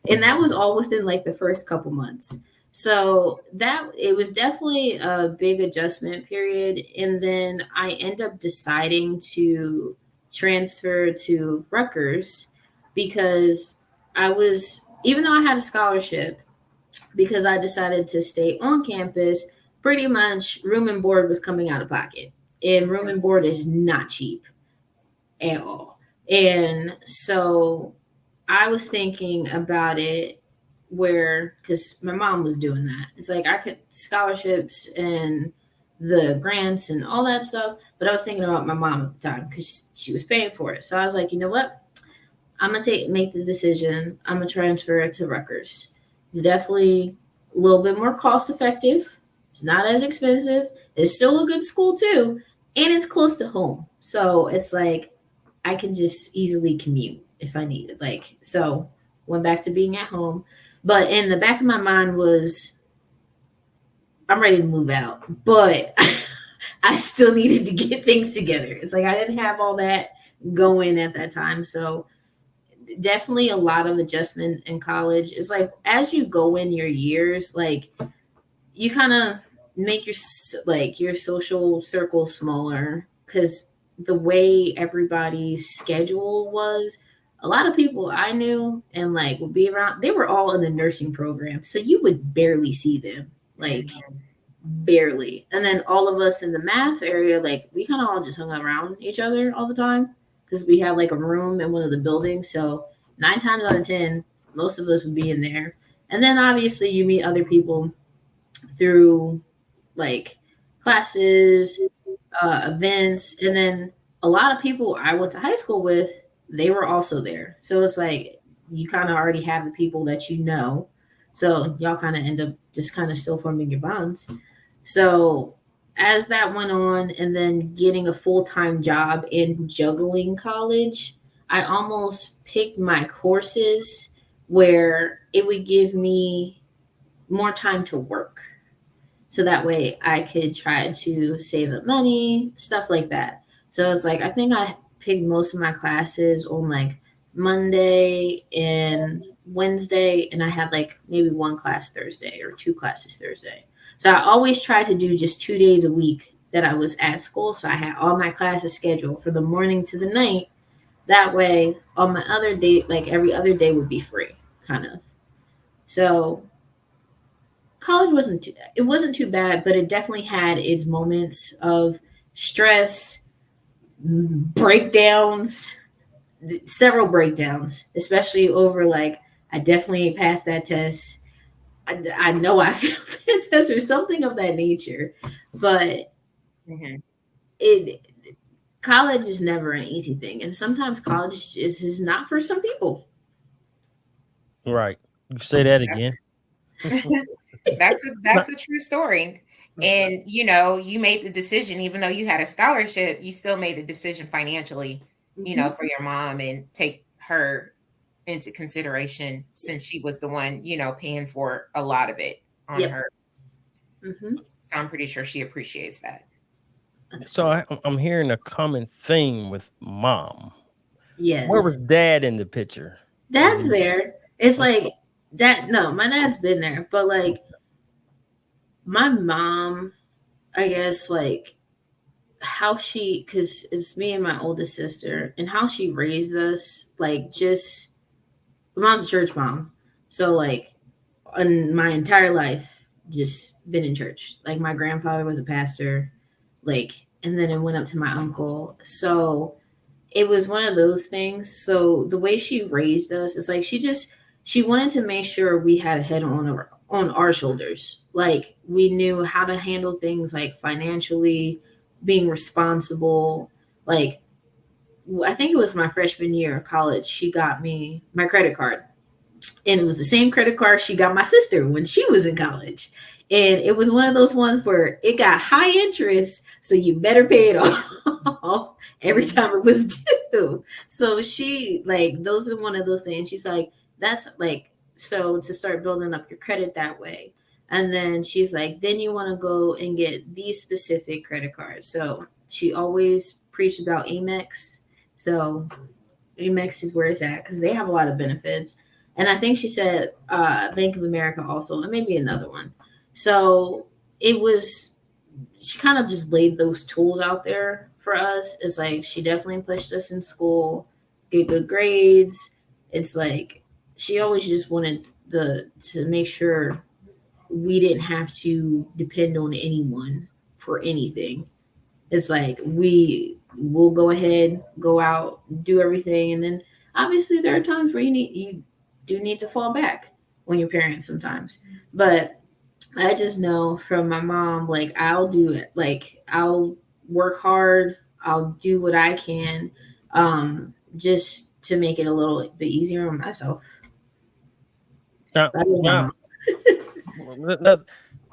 And that was all within like the first couple months. So that it was definitely a big adjustment period. And then I end up deciding to transfer to Rutgers because I was, even though I had a scholarship, because I decided to stay on campus, pretty much room and board was coming out of pocket. And room and board is not cheap at all. And so I was thinking about it where, because my mom was doing that. It's like I could scholarships and the grants and all that stuff, but I was thinking about my mom at the time because she was paying for it. So I was like, you know what? I'm gonna make the decision. I'm gonna transfer it to Rutgers. It's definitely a little bit more cost effective. It's not as expensive. It's still a good school too, and it's close to home. So it's like I can just easily commute if I need it. Like so, went back to being at home. But in the back of my mind was I'm ready to move out, but I still needed to get things together. It's like I didn't have all that going at that time, so definitely a lot of adjustment in college. It's like as you go in your years, like you kind of make your like your social circle smaller because the way everybody's schedule was, a lot of people I knew and like would be around, they were all in the nursing program, so you would barely see them, like barely. And then all of us in the math area, like we kind of all just hung around each other all the time because we had like a room in one of the buildings. So 9 times out of 10, most of us would be in there. And then obviously you meet other people through like classes, events, and then a lot of people I went to high school with, they were also there. So it's like you kind of already have the people that you know. So y'all kind of end up just kind of still forming your bonds. So as that went on, and then getting a full time job and juggling college, I almost picked my courses where it would give me more time to work. So that way I could try to save up money, stuff like that. So it's like, I think I picked most of my classes on like Monday and Wednesday, and I had like maybe one class Thursday or two classes Thursday. So I always tried to do just 2 days a week that I was at school. So I had all my classes scheduled for the morning to the night. That way, on my other day, like every other day would be free, kind of. So college wasn't too bad, but it definitely had its moments of stress, breakdowns, several breakdowns, especially over like I definitely passed that test. I know I failed that test or something of that nature, but it college is never an easy thing, and sometimes college is not for some people. Right. You say that again. That's a true story. And you know, you made the decision, even though you had a scholarship, you still made a decision financially, you know, for your mom and take her into consideration since she was the one, you know, paying for a lot of it on her. So I'm pretty sure she appreciates that. So I'm hearing a common theme with mom. Yes. Where was dad in the picture? Dad's there. It's like that. No, my dad's been there, but like my mom, I guess, like how she, because it's me and my oldest sister, and how she raised us, like just my mom's a church mom, so like in my entire life, just been in church. Like my grandfather was a pastor, like, and then it went up to my uncle. So it was one of those things. So the way she raised us, it's like she wanted to make sure we had a head on our shoulders. Like we knew how to handle things like financially, being responsible. like I think it was my freshman year of college, she got me my credit card. And it was the same credit card she got my sister when she was in college. And it was one of those ones where it got high interest, so you better pay it off every time it was due. So she like those are one of those things. She's like, that's like so to start building up your credit that way. And then she's like, then you want to go and get these specific credit cards. So she always preached about Amex. So Amex is where it's at because they have a lot of benefits. And I think she said Bank of America also, and maybe another one. So it was, she kind of just laid those tools out there for us. It's like she definitely pushed us in school, get good grades. It's like she always just wanted to make sure we didn't have to depend on anyone for anything. It's like we will go ahead, go out, do everything, and then obviously there are times where you do need to fall back on your parents sometimes. But I just know from my mom, like I'll do it. Like I'll work hard, I'll do what I can, just to make it a little bit easier on myself. Now, I love my now, mom.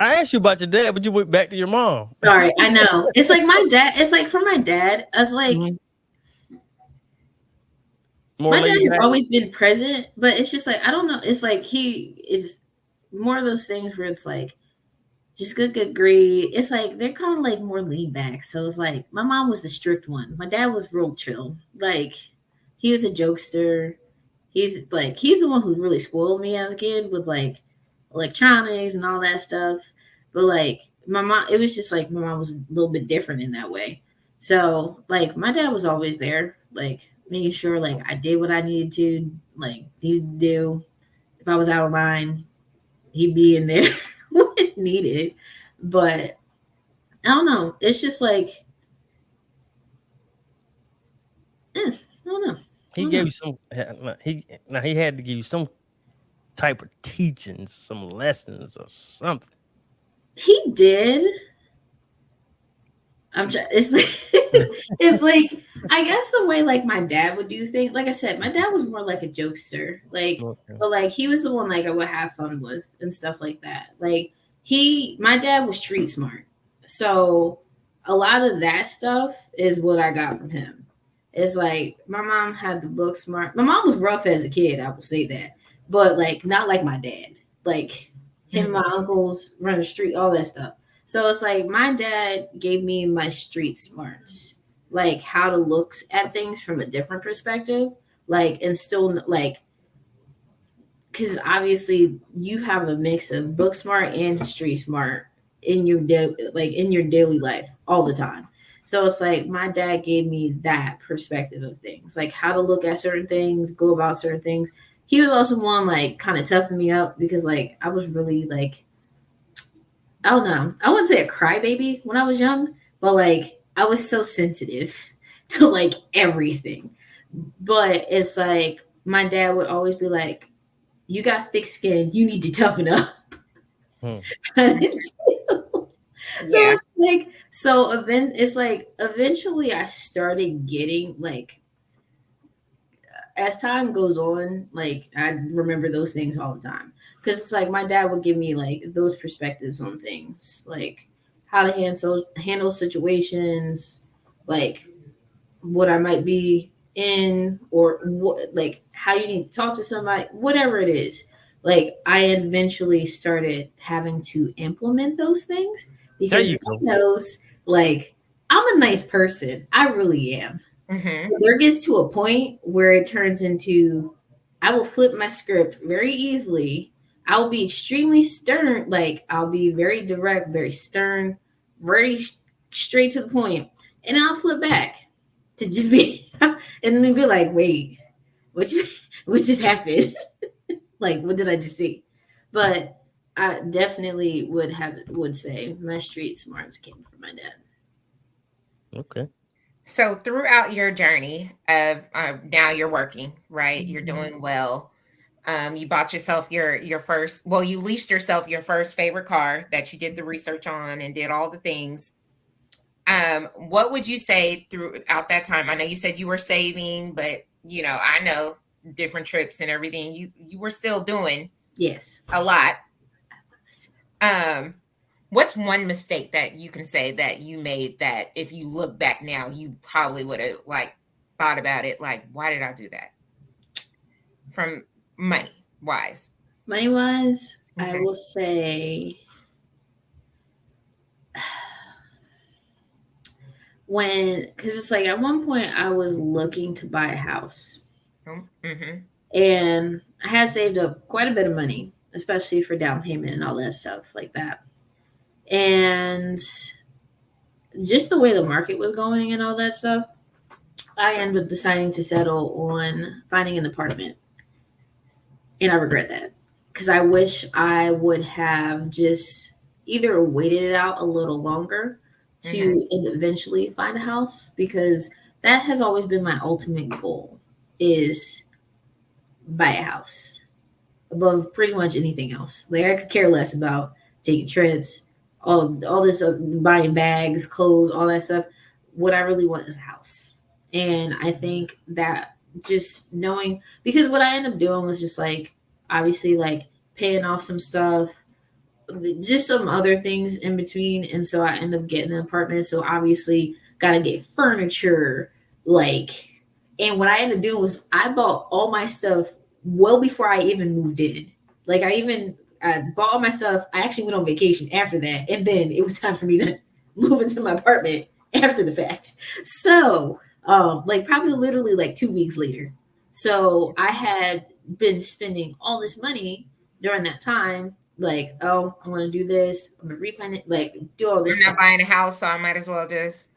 I asked you about your dad, but you went back to your mom. Sorry, I know. It's like my dad. It's like for my dad, I was like, More my dad laid has back. always been present, but it's just like I don't know. It's like he is more of those things where it's like just good grade. It's like they're kind of like more laid back. So it's like my mom was the strict one. My dad was real chill. Like he was a jokester. He's the one who really spoiled me as a kid with like electronics and all that stuff. But like my mom, it was just like my mom was a little bit different in that way. So like my dad was always there, like making sure like I did what I needed to do. If I was out of line, he'd be in there when needed. But I don't know. It's just like I don't know. He gave you some. He had to give you some type of teachings, some lessons or something. He did. I'm trying. It's like, it's like I guess the way like my dad would do things. Like I said, my dad was more like a jokester. Like, Okay. but like he was the one like I would have fun with and stuff like that. Like my dad was street smart, so a lot of that stuff is what I got from him. It's like my mom had the book smart. My mom was rough as a kid, I will say that, but like not like my dad. Like him, and my uncles run the street, all that stuff. So it's like my dad gave me my street smarts, like how to look at things from a different perspective, like and still like because obviously you have a mix of book smart and street smart in your in your daily life all the time. So it's like my dad gave me that perspective of things, like how to look at certain things, go about certain things. He was also one like kind of toughing me up because like I was really like I don't know. I wouldn't say a crybaby when I was young, but like I was so sensitive to like everything. But it's like my dad would always be like, "You got thick skin. You need to toughen up." Hmm. So Yeah. it's like it's like eventually I started getting like as time goes on, like I remember those things all the time because it's like my dad would give me like those perspectives on things, like how to handle situations, like what I might be in, or what like how you need to talk to somebody, whatever it is. Like I eventually started having to implement those things There because you Rick go. knows like I'm a nice person. I really am. Mm-hmm. There gets to a point where it turns into I will flip my script very easily. I'll be extremely stern, like I'll be very direct, very stern, very straight to the point, and I'll flip back to just be and then be like, wait, what just happened? Like, what did I just see? But I definitely would say my street smarts came from my dad. Okay. So throughout your journey of now you're working, right? You're doing well. You bought yourself your first. Well, you leased yourself your first favorite car that you did the research on and did all the things. What would you say throughout that time? I know you said you were saving, but I know different trips and everything. You were still doing Yes. a lot. What's one mistake that you can say that you made that if you look back now, you probably would have thought about it, like, why did I do that? From money wise. Money wise, Mm-hmm. I will say because it's like at one point I was looking to buy a house. Mm-hmm. And I had saved up quite a bit of money, especially for down payment and all that stuff like that. And just the way the market was going and all that stuff, I ended up deciding to settle on finding an apartment. And I regret that because I wish I would have just either waited it out a little longer to eventually find a house, because that has always been my ultimate goal, is buy a house above pretty much anything else. Like, I could care less about taking trips, all this buying bags, clothes, all that stuff. What I really want is a house. And I think that just knowing, because what I ended up doing was just like, obviously, like paying off some stuff, just some other things in between. And so I ended up getting an apartment. So obviously got to get furniture, and what I ended up doing was I bought all my stuff well before I even moved in. Like, I bought all my stuff. I actually went on vacation after that. And then it was time for me to move into my apartment after the fact. So, probably literally 2 weeks later. So I had been spending all this money during that time. Like, oh, I want to do this. I'm going to refinance, do all this I'm stuff. not buying a house, so I might as well just.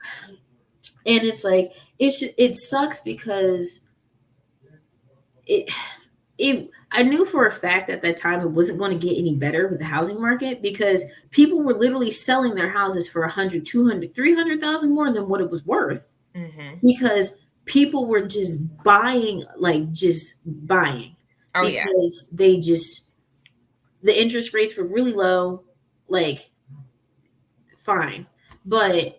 And it's like, it sucks because I knew for a fact at that time it wasn't going to get any better with the housing market, because people were literally selling their houses for 100, 200, 300,000 more than what it was worth, because people were just buying. Oh, because the interest rates were really low, fine. But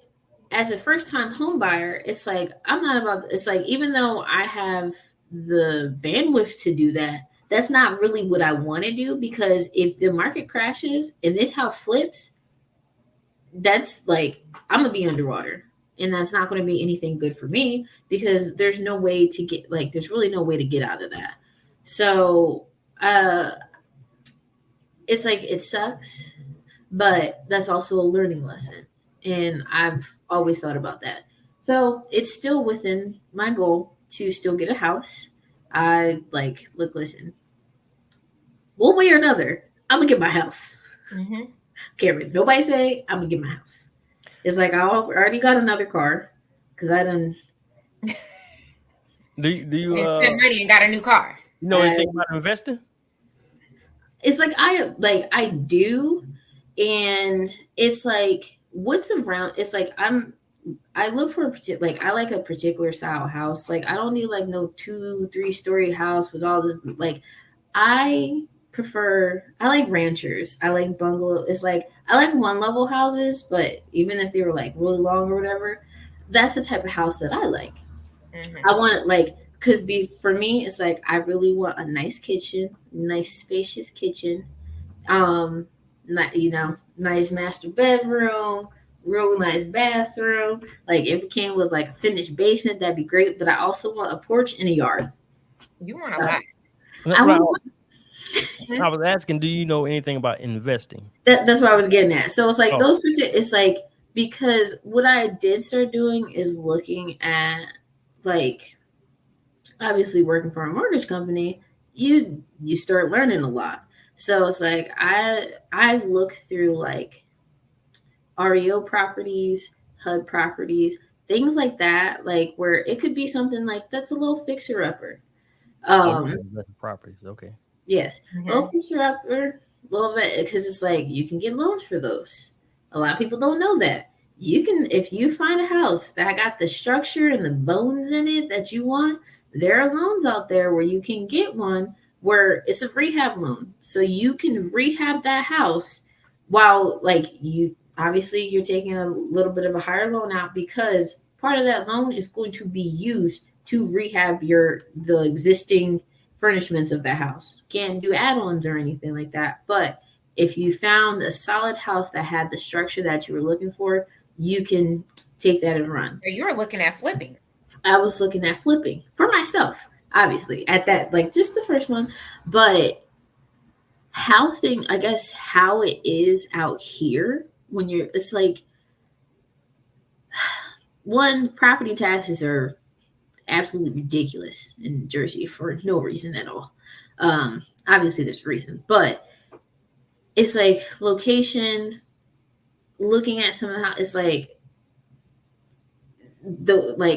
as a first-time home buyer, it's like, even though I have the bandwidth to do that, that's not really what I want to do, because if the market crashes and this house flips, that's I'm going to be underwater, and that's not going to be anything good for me, because there's no way to get, there's really no way to get out of that. So, it's it sucks, but that's also a learning lesson. And I've always thought about that. So it's still within my goal to still get a house. I listen, one way or another, I'm going to get my house. Cameron, nobody say I'm going to get my house. It's I already got another car, because I done. Do you spend money and got a new car? You know anything about investing? It's I do, and it's what's around. It's I look for I like a particular style house. I don't need no 2-3 story house with all this. I like ranchers. I like bungalow. It's I like one level houses, but even if they were really long or whatever, that's the type of house that I like. I want it because for me, it's I really want a nice kitchen, nice spacious kitchen, nice master bedroom, real nice bathroom. If it came with a finished basement, that'd be great. But I also want a porch and a yard. You want a lot. I was asking, do you know anything about investing? That's what I was getting at. So it's those. It's because what I did start doing is looking at obviously working for a mortgage company, you start learning a lot. So it's I look through REO properties, HUD properties, things like that, where it could be something that's a little fixer upper. Properties, okay. Yes, a little fixer upper, a little bit, because it's you can get loans for those. A lot of people don't know that. You can, if you find a house that got the structure and the bones in it that you want, there are loans out there where you can get one where it's a rehab loan. So you can rehab that house while obviously you're taking a little bit of a higher loan out because part of that loan is going to be used to rehab the existing furnishments of the house. Can't do add-ons or anything like that. But if you found a solid house that had the structure that you were looking for, you can take that and run. So you were looking at flipping. I was looking at flipping for myself, obviously, at that, like just the first one. But I guess how it is out here when it's like, one, property taxes are absolutely ridiculous in Jersey for no reason at all. Obviously there's a reason, but it's like location, looking at some of the house, it's like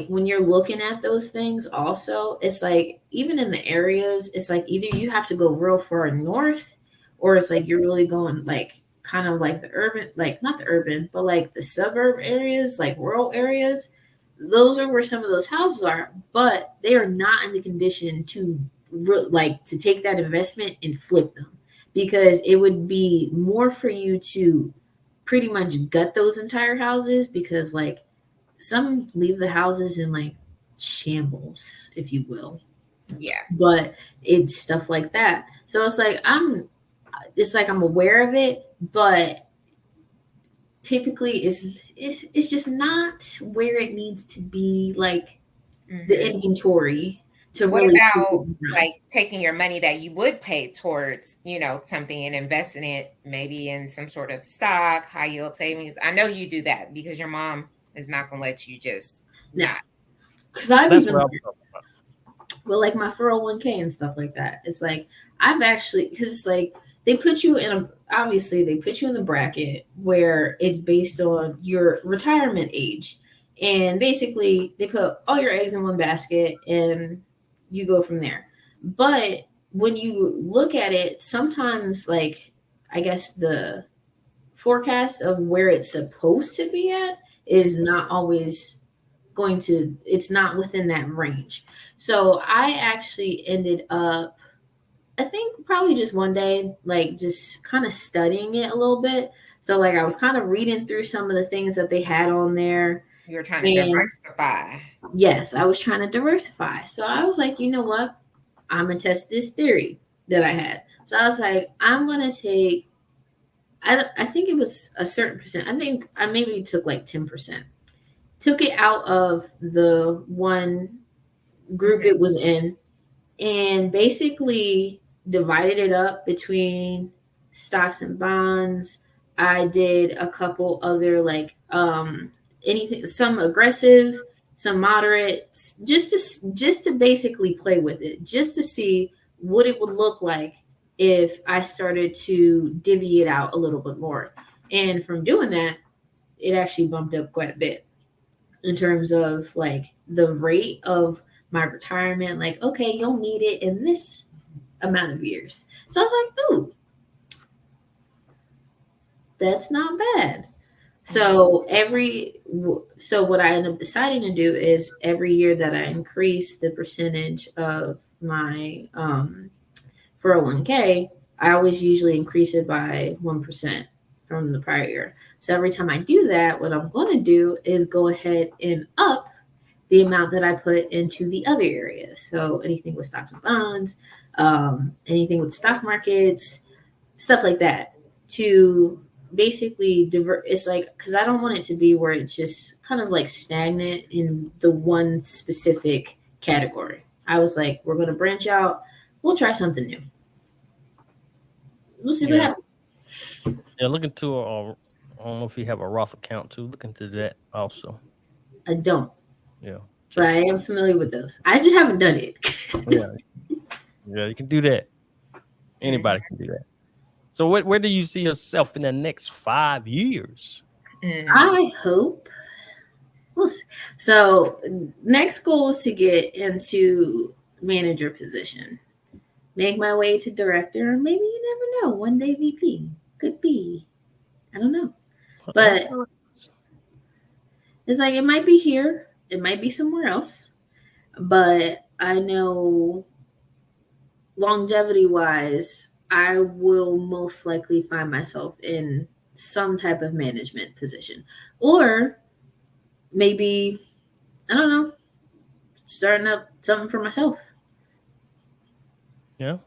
when you're looking at those things also, it's like even in the areas, it's like either you have to go real far north, or it's like you're really going like kind of like the urban, like not the urban, but like the suburb areas, like rural areas. Those are where some of those houses are, but they are not in the condition to to take that investment and flip them, because it would be more for you to pretty much gut those entire houses, because like some leave the houses in like shambles, if you will. Yeah. But it's stuff like that. So it's like I'm aware of it, but typically it's just not where it needs to be, like the inventory to What really. about like taking your money that you would pay towards, something and investing it maybe in some sort of stock, high yield savings? I know you do that because your mom is not going to let you just not. Because I've That's even, what I'm talking about. well, like my 401k and stuff like that. It's like I've actually, because it's like they put you in obviously they put you in the bracket where it's based on your retirement age, and basically they put all your eggs in one basket and you go from there. But when you look at it, sometimes, like, I guess the forecast of where it's supposed to be at is not always it's not within that range. So I actually ended up, I think probably just one day, like just kind of studying it a little bit. So like I was kind of reading through some of the things that they had on there. You're trying to diversify. Yes, I was trying to diversify. So I was like, you know what? I'm going to test this theory that I had. So I was like, I'm going to take, I think it was a certain percent. I think I maybe took like 10%. Took it out of the one group it was in, and basically divided it up between stocks and bonds. I did a couple other like anything, some aggressive, some moderate, just to basically play with it, just to see what it would look like if I started to divvy it out a little bit more. And from doing that, it actually bumped up quite a bit in terms of like the rate of my retirement. Like, okay, you'll need it in this amount of years. So I was like, ooh, that's not bad. So what I end up deciding to do is every year that I increase the percentage of my 401k, I always usually increase it by 1% from the prior year. So every time I do that, what I'm going to do is go ahead and up the amount that I put into the other areas. So anything with stocks and bonds, anything with stock markets, stuff like that, to basically it's like, because I don't want it to be where it's just kind of like stagnant in the one specific category. I was like, we're going to branch out. We'll try something new. We'll see what happens. Yeah, look into I don't know if you have a Roth account too. Look into that also. I don't. Yeah. But I am familiar with those. I just haven't done it. Yeah, you can do that. Anybody can do that. So where do you see yourself in the next 5 years? I hope. We'll see. So next goal is to get into manager position. Make my way to director. Maybe you never know. One day VP. Could be. I don't know. But it's like it might be here. It might be somewhere else. But I know longevity wise, I will most likely find myself in some type of management position, or maybe, I don't know, starting up something for myself. Yeah,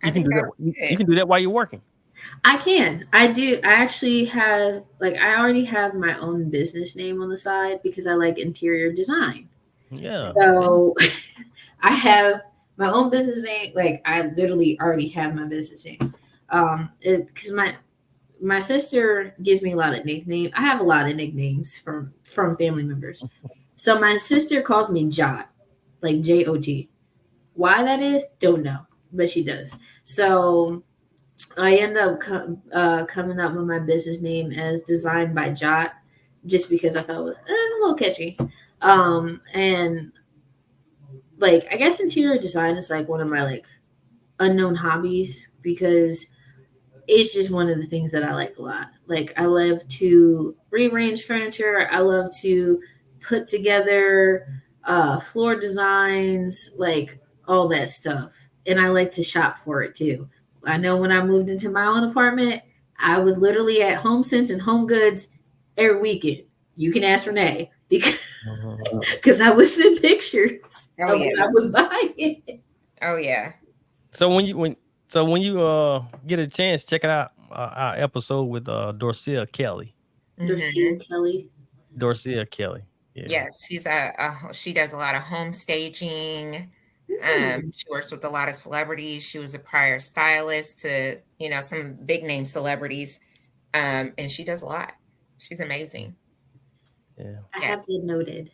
I you can think do that that. would You be can do that while you're working. I can. I do. I actually have, like, I already have my own business name on the side because I like interior design. Yeah, yeah. So I have my own business name. Like, I literally already have my business name. Because my sister gives me a lot of nicknames. I have a lot of nicknames from family members. So my sister calls me Jot, like Jot. Why that is, don't know, but she does. So I end up coming up with my business name as Designed by Jot, just because I thought it was a little catchy. And like, I guess interior design is like one of my like unknown hobbies because it's just one of the things that I like a lot. Like, I love to rearrange furniture. I love to put together floor designs, like all that stuff. And I like to shop for it too. I know when I moved into my own apartment, I was literally at Home Sense and Home Goods every weekend. You can ask Renee because Mhm. because I was seeing pictures Oh of yeah. what I was buying. Oh yeah. So when you get a chance, check it out our episode with Dorcia Kelly. Dorcia Hmm. Kelly. Dorcia Kelly. Yeah. Yes, she does a lot of home staging. Hmm. She works with a lot of celebrities. She was a prior stylist to, some big name celebrities. And she does a lot. She's amazing. Yeah. I have Yes. been noted.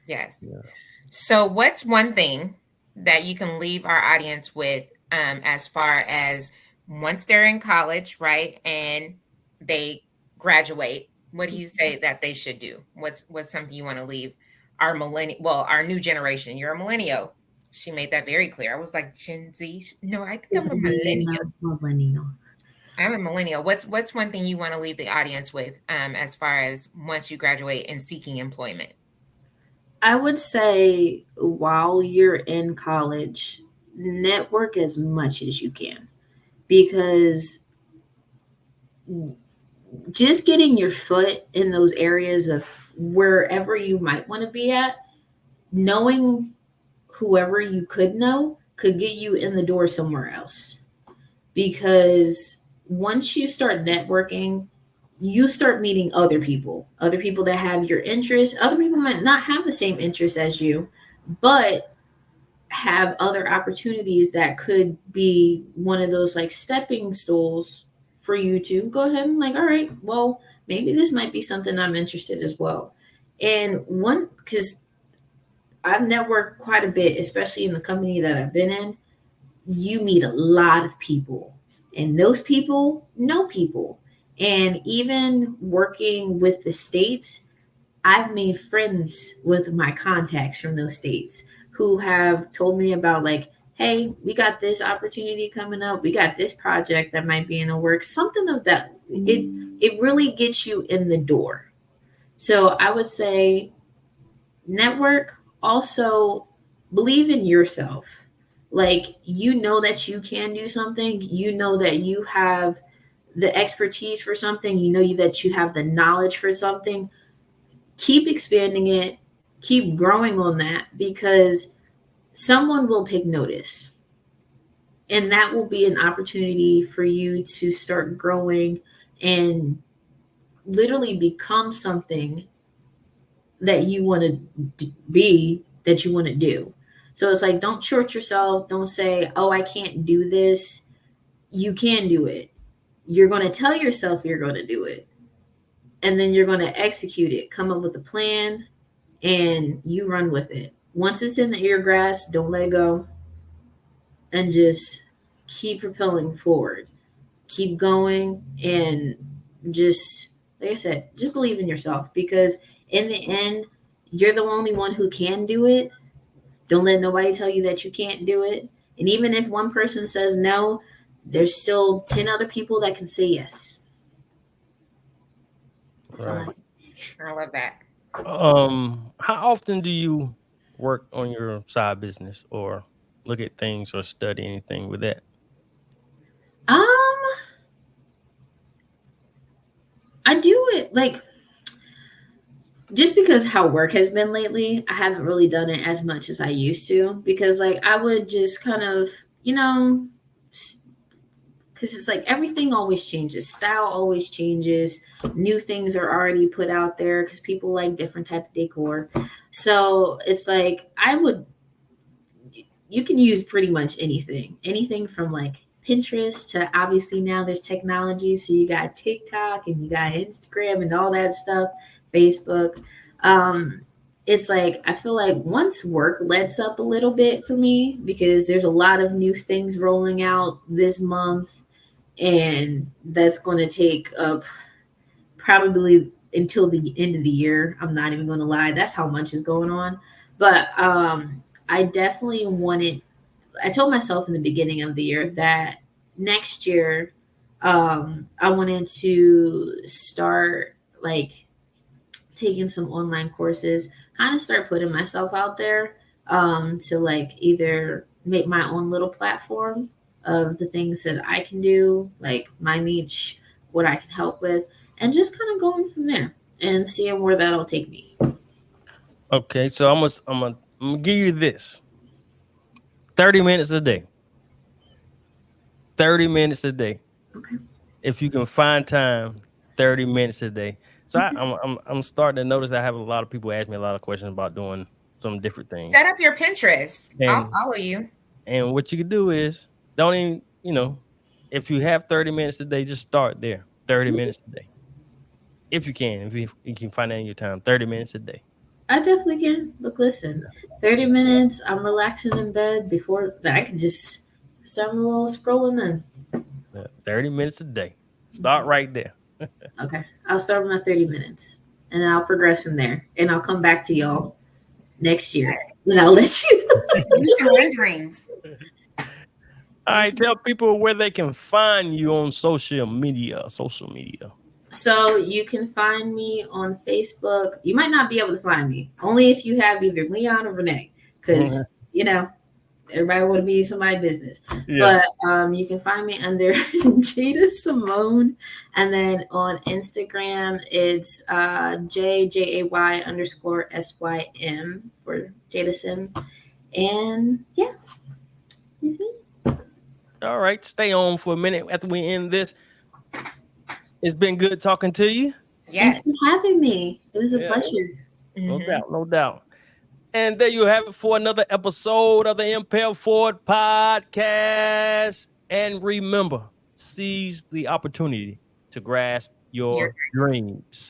Yes. Yeah. So what's one thing that you can leave our audience with, as far as once they're in college, right? And they graduate, what do you say that they should do? What's something you want to leave our new generation? You're a millennial. She made that very clear. I was like, Gen Z. No, I think Is I'm a being millennial. a millennial. I'm a millennial. What's one thing you want to leave the audience with, as far as once you graduate and seeking employment? I would say while you're in college, network as much as you can because just getting your foot in those areas of wherever you might want to be at, knowing whoever you could know could get you in the door somewhere else. Because once you start networking, you start meeting other people that have your interests. Other people might not have the same interests as you, but have other opportunities that could be one of those like stepping stools for you to go ahead and, like, all right, well, maybe this might be something I'm interested as well. And one, because I've networked quite a bit, especially in the company that I've been in, you meet a lot of people, and those people know people. And even working with the states, I've made friends with my contacts from those states who have told me about, like, hey, we got this opportunity coming up. We got this project that might be in the works. Something of that. It really gets you in the door. So I would say network, also believe in yourself. Like, you know that you can do something, you know that you have the expertise for something, you know that you have the knowledge for something. Keep expanding it, keep growing on that, because someone will take notice. And that will be an opportunity for you to start growing and literally become something that you want to be, that you want to do. So it's like, don't short yourself. Don't say, oh, I can't do this. You can do it. You're going to tell yourself you're going to do it. And then you're going to execute it, come up with a plan, and you run with it. Once it's in the ear grass, don't let it go, and just keep propelling forward. Keep going, and just, like I said, just believe in yourself, because in the end, you're the only one who can do it. Don't let nobody tell you that you can't do it. And even if one person says no, there's still 10 other people that can say yes. That's all I Right. have. I love that. How often do you work on your side business or look at things or study anything with that? Um, I do it like just because how work has been lately, I haven't really done it as much as I used to because like I would just kind of, because it's like everything always changes, style always changes, new things are already put out there because people like different type of decor. So it's like you can use pretty much anything from like Pinterest to obviously now there's technology. So you got TikTok and you got Instagram and all that stuff, Facebook. Um, it's like, I feel like once work lets up a little bit for me because there's a lot of new things rolling out this month. And that's going to take up probably until the end of the year. I'm not even going to lie. That's how much is going on. But I definitely wanted, I told myself in the beginning of the year that next year I wanted to start like taking some online courses, kind of start putting myself out there to like either make my own little platform of the things that I can do, like my niche, what I can help with, and just kind of going from there and seeing where that'll take me. Okay, so I'm gonna give you this 30 minutes a day. 30 minutes a day. Okay. If you can find time, 30 minutes a day. So Okay. I'm starting to notice I have a lot of people ask me a lot of questions about doing some different things. Set up your Pinterest. I'll And follow you. and what you can do is don't even, if you have 30 minutes a day, just start there. 30 minutes a day. If you can, if you can find that in your time, 30 minutes a day. I definitely can. Look, listen, 30 minutes, I'm relaxing in bed before that. I can just start a little scrolling then. 30 minutes a day. Start right there. Okay. I'll start with my 30 minutes and then I'll progress from there. And I'll come back to y'all next year and I'll let you. Do some renderings. All right, tell people where they can find you on social media. So you can find me on Facebook. You might not be able to find me only if you have either Leon or Renee, because everybody want to be somebody's business. Yeah. But you can find me under Jada Simone, and then on Instagram it's JJAY_SYM for Jada Sim, and yeah, that's me. All right, stay on for a minute after we end this. It's been good talking to you. Yes. Thanks for having me. It was a pleasure. No doubt, no doubt. And there you have it for another episode of the Impel Forward podcast. And remember, seize the opportunity to grasp your dreams.